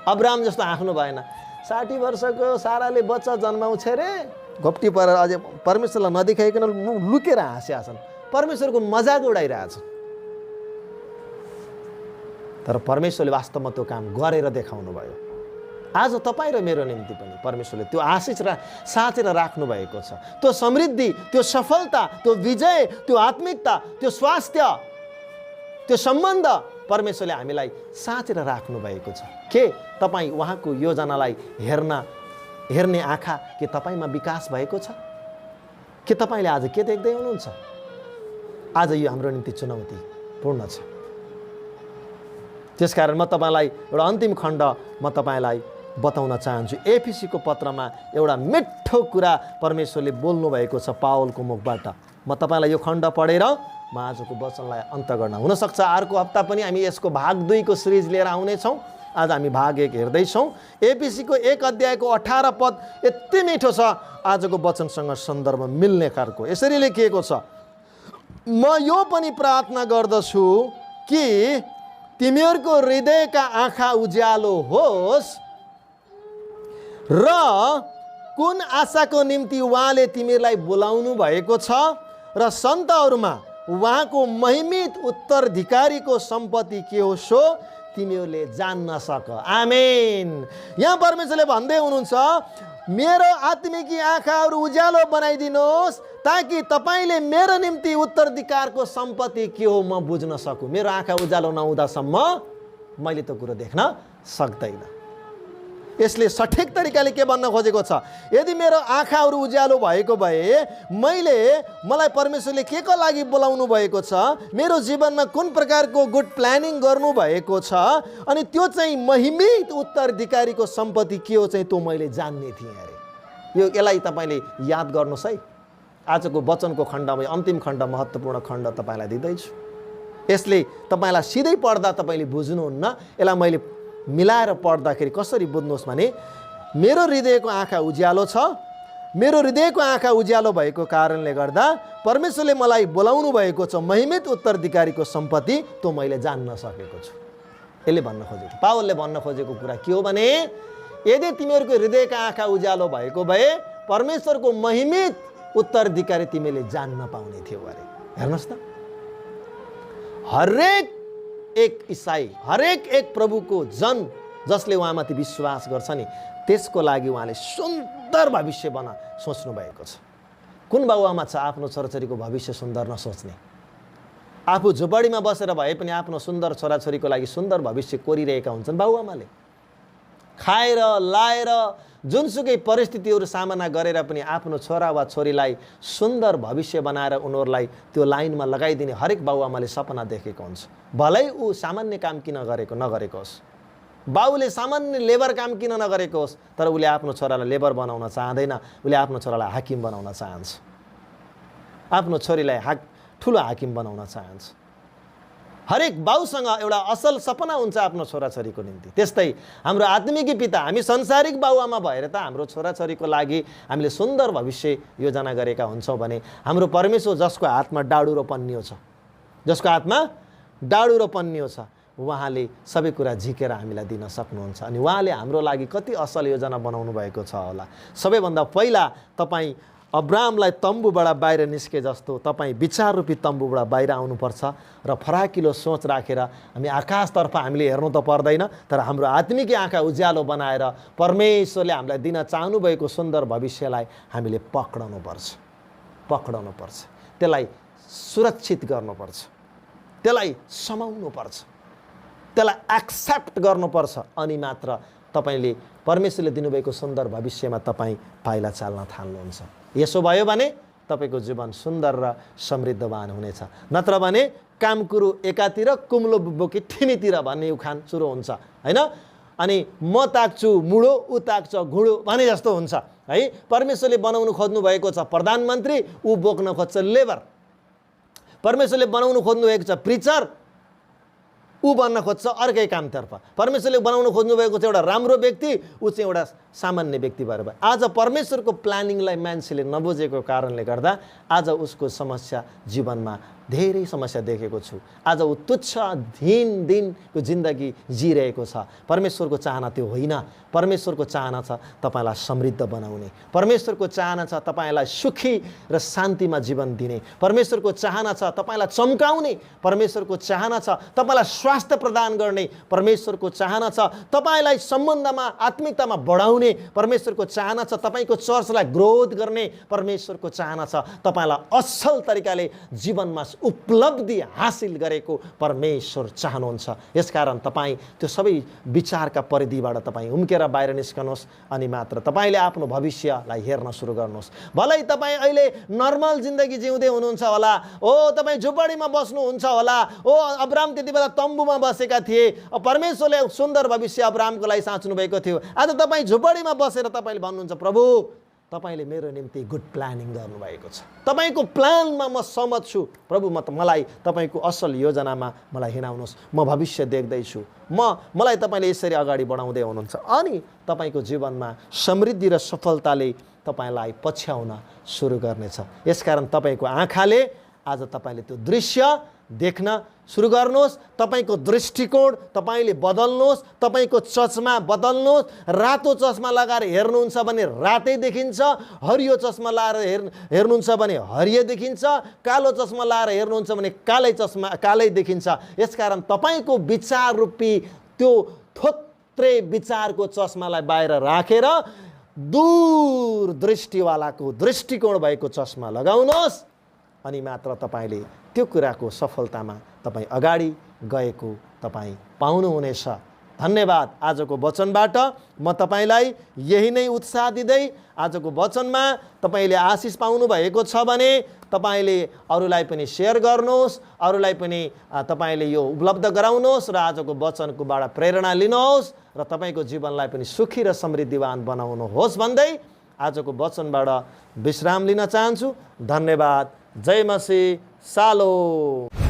अब्राहम जस्तो आफ्नो भएन, 60 वर्षको साराले बच्चा जन्माउँछ रे, घोप्टी परेर अझै परमेश्वरलाई नदेखाइकन लुकेर हाँस्या छन्, परमेश्वरको मजाक उडाइरहेछन्। तर परमेश्वरले वास्तवमा त्यो काम गरेर देखाउनु भयो। आज तपाईँ र मेरो निम्ति पनि परमेश्वरले त्यो आशिष साँचेर राख्नु भएको छ। त्यो समृद्धि, त्यो सफलता, त्यो विजय, त्यो आत्मिकता, त्यो स्वास्थ्य, त्यो सम्बन्ध परमेश्वरले हामीलाई साँचेर राख्नु भएको छ। के तपाईँ उहाँको योजनालाई हेर्ने आँखा के तपाईँमा विकास भएको छ? के तपाईँले आज के देख्दै हुनुहुन्छ? आज यो हाम्रो निम्ति चुनौतीपूर्ण छ। त्यसकारण म तपाईँलाई एउटा अन्तिम खण्ड म तपाईँलाई बताउन चाहन्छु। एफिसीको पत्रमा एउटा मिठो कुरा परमेश्वरले बोल्नु भएको छ पावलको मुखबाट। म तपाईँलाई यो खण्ड पढेर म आजको वचनलाई अन्त गर्न, हुनसक्छ अर्को हप्ता पनि हामी यसको भाग 2 को सिरिज लिएर आउनेछौँ। आज हामी भाग 1 हेर्दैछौँ। एफिसीको 1 अध्यायको 18 पद यति मिठो छ, आजको वचनसँग सन्दर्भ मिल्ने खालको। यसरी लेखिएको छ, म यो पनि प्रार्थना गर्दछु कि तिमीहरूको हृदयका आँखा उज्यालो होस् र कुन आशाको निम्ति उहाँले तिमीहरूलाई बोलाउनु भएको छ र सन्तहरूमा उहाँको महिमित उत्तराधिकारीको सम्पत्ति के हो सो तिमीहरूले जान्न सक। आमेन। यहाँ परमेश्वरले भन्दै हुनुहुन्छ, मेरो आत्मिकी आँखाहरू उज्यालो बनाइदिनुहोस् ताकि तपाईँले मेरो निम्ति उत्तराधिकारको सम्पत्ति के हो म बुझ्न सकूँ। मेरो आँखा उज्यालो नहुँदासम्म मैले त्यो कुरो देख्न सक्दैन। यसले सठिक तरिकाले के भन्न खोजेको छ, यदि मेरो आँखाहरू उज्यालो भएको भए मलाई परमेश्वरले के को लागि बोलाउनु भएको छ, मेरो जीवनमा कुन प्रकारको गुड प्लानिङ गर्नु भएको छ, अनि त्यो चाहिँ महिमित उत्तराधिकारीको सम्पत्ति के हो चाहिँ त्यो मैले जान्ने थिएँ अरे। यसलाई तपाईँले याद गर्नुहोस् है। आजको वचनको खण्डमा अन्तिम खण्ड, महत्त्वपूर्ण खण्ड तपाईँलाई दिँदैछु। यसले तपाईँलाई सिधै पढ्दा तपाईँले बुझ्नुहुन्न। यसलाई मैले मिलाएर पढ्दाखेरि कसरी बुझ्नुहोस् भने, मेरो हृदयको आँखा उज्यालो छ, मेरो हृदयको आँखा उज्यालो भएको कारणले गर्दा परमेश्वरले मलाई बोलाउनु भएको छ महिमित उत्तराधिकारीको सम्पत्ति त्यो मैले जान्न सकेको छु। यसले भन्न खोजेको, पावलले भन्न खोजेको कुरा के हो भने, यदि तिमीहरूको हृदयका आँखा उज्यालो भएको भए परमेश्वरको महिमित उत्तराधिकारी तिमीले जान्न पाउने थियो अरे। हेर्नुहोस् त, हरेक एक इसाई, हरेक एक प्रभुको जन जसले उहाँमाथि विश्वास गर्छ नि, त्यसको लागि उहाँले सुन्दर भविष्य सोच्नु भएको छ। कुन बाबुआमा छ आफ्नो छोराछोरीको भविष्य सुन्दर नसोच्ने? आफू झुपडीमा बसेर भए पनि आफ्नो सुन्दर छोराछोरीको लागि सुन्दर भविष्य कोरिरहेका हुन्छन् बाबुआमाले। खाएर लाएर जुनसुकै परिस्थितिहरू सामना गरेर पनि आफ्नो छोरा वा छोरीलाई सुन्दर भविष्य बनाएर उनीहरूलाई त्यो लाइनमा लगाइदिने हरेक बाबुआमाले सपना देखेको हुन्छ। भलै ऊ सामान्य काम किन नगरेको होस्, बाउले सामान्य लेबर काम किन नगरेको होस्, तर उसले आफ्नो छोरालाई लेबर बनाउन चाहँदैन, उसले आफ्नो छोरालाई हाकिम बनाउन चाहन्छ, आफ्नो छोरीलाई ठुलो हाकिम बनाउन चाहन्छ। हरेक बाउसँग एउटा असल सपना हुन्छ आफ्नो छोराछोरीको निम्ति। त्यस्तै हाम्रो आत्मिकी पिता, हामी संसारिक बाउआमा भएर त हाम्रो छोराछोरीको लागि हामीले सुन्दर भविष्य योजना गरेका हुन्छौँ भने हाम्रो परमेश्वर जसको हातमा डाडु र पन्नियो छ, जसको हातमा डाडु र पन्नियो छ, उहाँले सबै कुरा झिकेर हामीलाई दिन सक्नुहुन्छ। अनि उहाँले हाम्रो लागि कति असल योजना बनाउनु भएको छ होला। सबैभन्दा पहिला तपाईँ अब्राहमलाई तम्बुबाट बाहिर निस्के जस्तो तपाईँ विचार रूपी तम्बुबाट बाहिर आउनुपर्छ र फराकिलो सोच राखेर हामी आकाशतर्फ हामीले हेर्नु त पर्दैन, तर हाम्रो आत्मिकी आँखा उज्यालो बनाएर परमेश्वरले हामीलाई दिन चाहनुभएको सुन्दर भविष्यलाई हामीले पक्राउनुपर्छ, त्यसलाई सुरक्षित गर्नुपर्छ, त्यसलाई समाउनुपर्छ, त्यसलाई एक्सेप्ट गर्नुपर्छ। अनि मात्र तपाईँले परमेश्वरले दिनुभएको सुन्दर भविष्यमा तपाईँ पाइला चाल्न थाल्नुहुन्छ। यसो भयो भने तपाईँको जीवन सुन्दर र समृद्धवान हुनेछ। नत्र भने कामकुरो एकातिर कुम्लो बोकी ठिमीतिर भन्ने उखान सुरु हुन्छ हैन। अनि म ताक्छु मुडो उ ताक्छ घुडो भने जस्तो हुन्छ है। परमेश्वरले बनाउनु खोज्नु भएको छ प्रधानमन्त्री, ऊ बोक्न खोज्छ लेबर। परमेश्वरले बनाउनु खोज्नु भएको छ प्रिचर, ऊ बन्न खोज्छ अर्कै कामतर्फ। परमेश्वरले बनाउन खोज्नुभएको चाहिँ एउटा राम्रो व्यक्ति, ऊ चाहिँ एउटा सामान्य व्यक्ति भएर भयो। आज परमेश्वरको प्लानिङलाई मान्छेले नबुझेको कारणले गर्दा आज उसको समस्या जीवनमा धेरै समस्या देखेको छु। आज ऊ तुच्छ दिनको जिन्दगी जिरहेको छ। परमेश्वरको चाहना त्यो होइन। परमेश्वरको चाहना छ तपाईँलाई समृद्ध बनाउने, परमेश्वरको चाहना छ तपाईँलाई सुखी र शान्तिमा जीवन दिने, परमेश्वरको चाहना छ तपाईँलाई चम्काउने, परमेश्वरको चाहना छ तपाईँलाई स्वास्थ्य प्रदान गर्ने, परमेश्वरको चाहना छ तपाईँलाई सम्बन्धमा आत्मिकतामा बढाउने, परमेश्वरको चाहना छ तपाईँको चर्चलाई ग्रोथ गर्ने, परमेश्वरको चाहना छ तपाईँलाई असल तरिकाले जीवनमा उपलब्धि हासिल गरेको परमेश्वर चाहनुहुन्छ। यसकारण तपाईँ त्यो सबै विचारका परिधिबाट तपाईँ उम्केर बाहिर निस्कनुहोस् अनि मात्र तपाईँले आफ्नो भविष्यलाई हेर्न सुरु गर्नुहोस्। भलै तपाईँ अहिले नर्मल जिन्दगी जिउँदै हुनुहुन्छ होला, ओ तपाईँ झुपडीमा बस्नुहुन्छ होला, ओ अब्राम त्यति बेला तम्बुमा बसेका थिए, परमेश्वरले सुन्दर भविष्य अब्रामको लागि साँच्नु भएको थियो। आज तपाईँ झुपडीमा बसेर तपाईँले भन्नुहुन्छ प्रभु तपाईँले मेरो निम्ति गुड प्लानिङ गर्नुभएको छ, तपाईँको प्लानमा म सहमत छु प्रभु, मलाई तपाईँको असल योजनामा मलाई हिँडाउनुहोस्, म भविष्य देख्दैछु, मलाई तपाईँले यसरी अगाडि बढाउँदै हुनुहुन्छ अनि तपाईँको जीवनमा समृद्धि र सफलताले तपाईँलाई पछ्याउन सुरु गर्नेछ। यसकारण तपाईँको आँखाले आज तपाईँले त्यो दृश्य देख्न सुरु गर्नुहोस्। तपाईँको दृष्टिकोण तपाईँले बदल्नुहोस्, तपाईँको चस्मा बदल्नुहोस्। रातो चस्मा लगाएर हेर्नुहुन्छ भने रातै देखिन्छ, हरियो चस्मा लगाएर हेर्नुहुन्छ भने हरियो देखिन्छ, कालो चस्मा लगाएर हेर्नुहुन्छ भने कालै देखिन्छ। यसकारण तपाईँको विचार रूपी त्यो थोत्रे विचारको चस्मालाई बाहिर राखेर दूर दृष्टिवालाको दृष्टिकोण भएको चस्मा लगाउनुहोस् अनि मात्र तपाईँले त्यो कुराको सफलतामा तपाईँ अगाडि गएको तपाईँ पाउनुहुनेछ। धन्यवाद। आजको वचनबाट म तपाईँलाई यही नै उत्साह दिँदै आजको वचनमा तपाईँले आशिष पाउनु भएको छ भने तपाईँले अरूलाई पनि सेयर गर्नुहोस्, अरूलाई पनि तपाईँले यो उपलब्ध गराउनुहोस् र आजको वचनकोबाट प्रेरणा लिनुहोस् र तपाईँको जीवनलाई पनि सुखी र समृद्धिवान बनाउनुहोस् भन्दै आजको वचनबाट विश्राम लिन चाहन्छु। धन्यवाद। जय मसीह। सालो।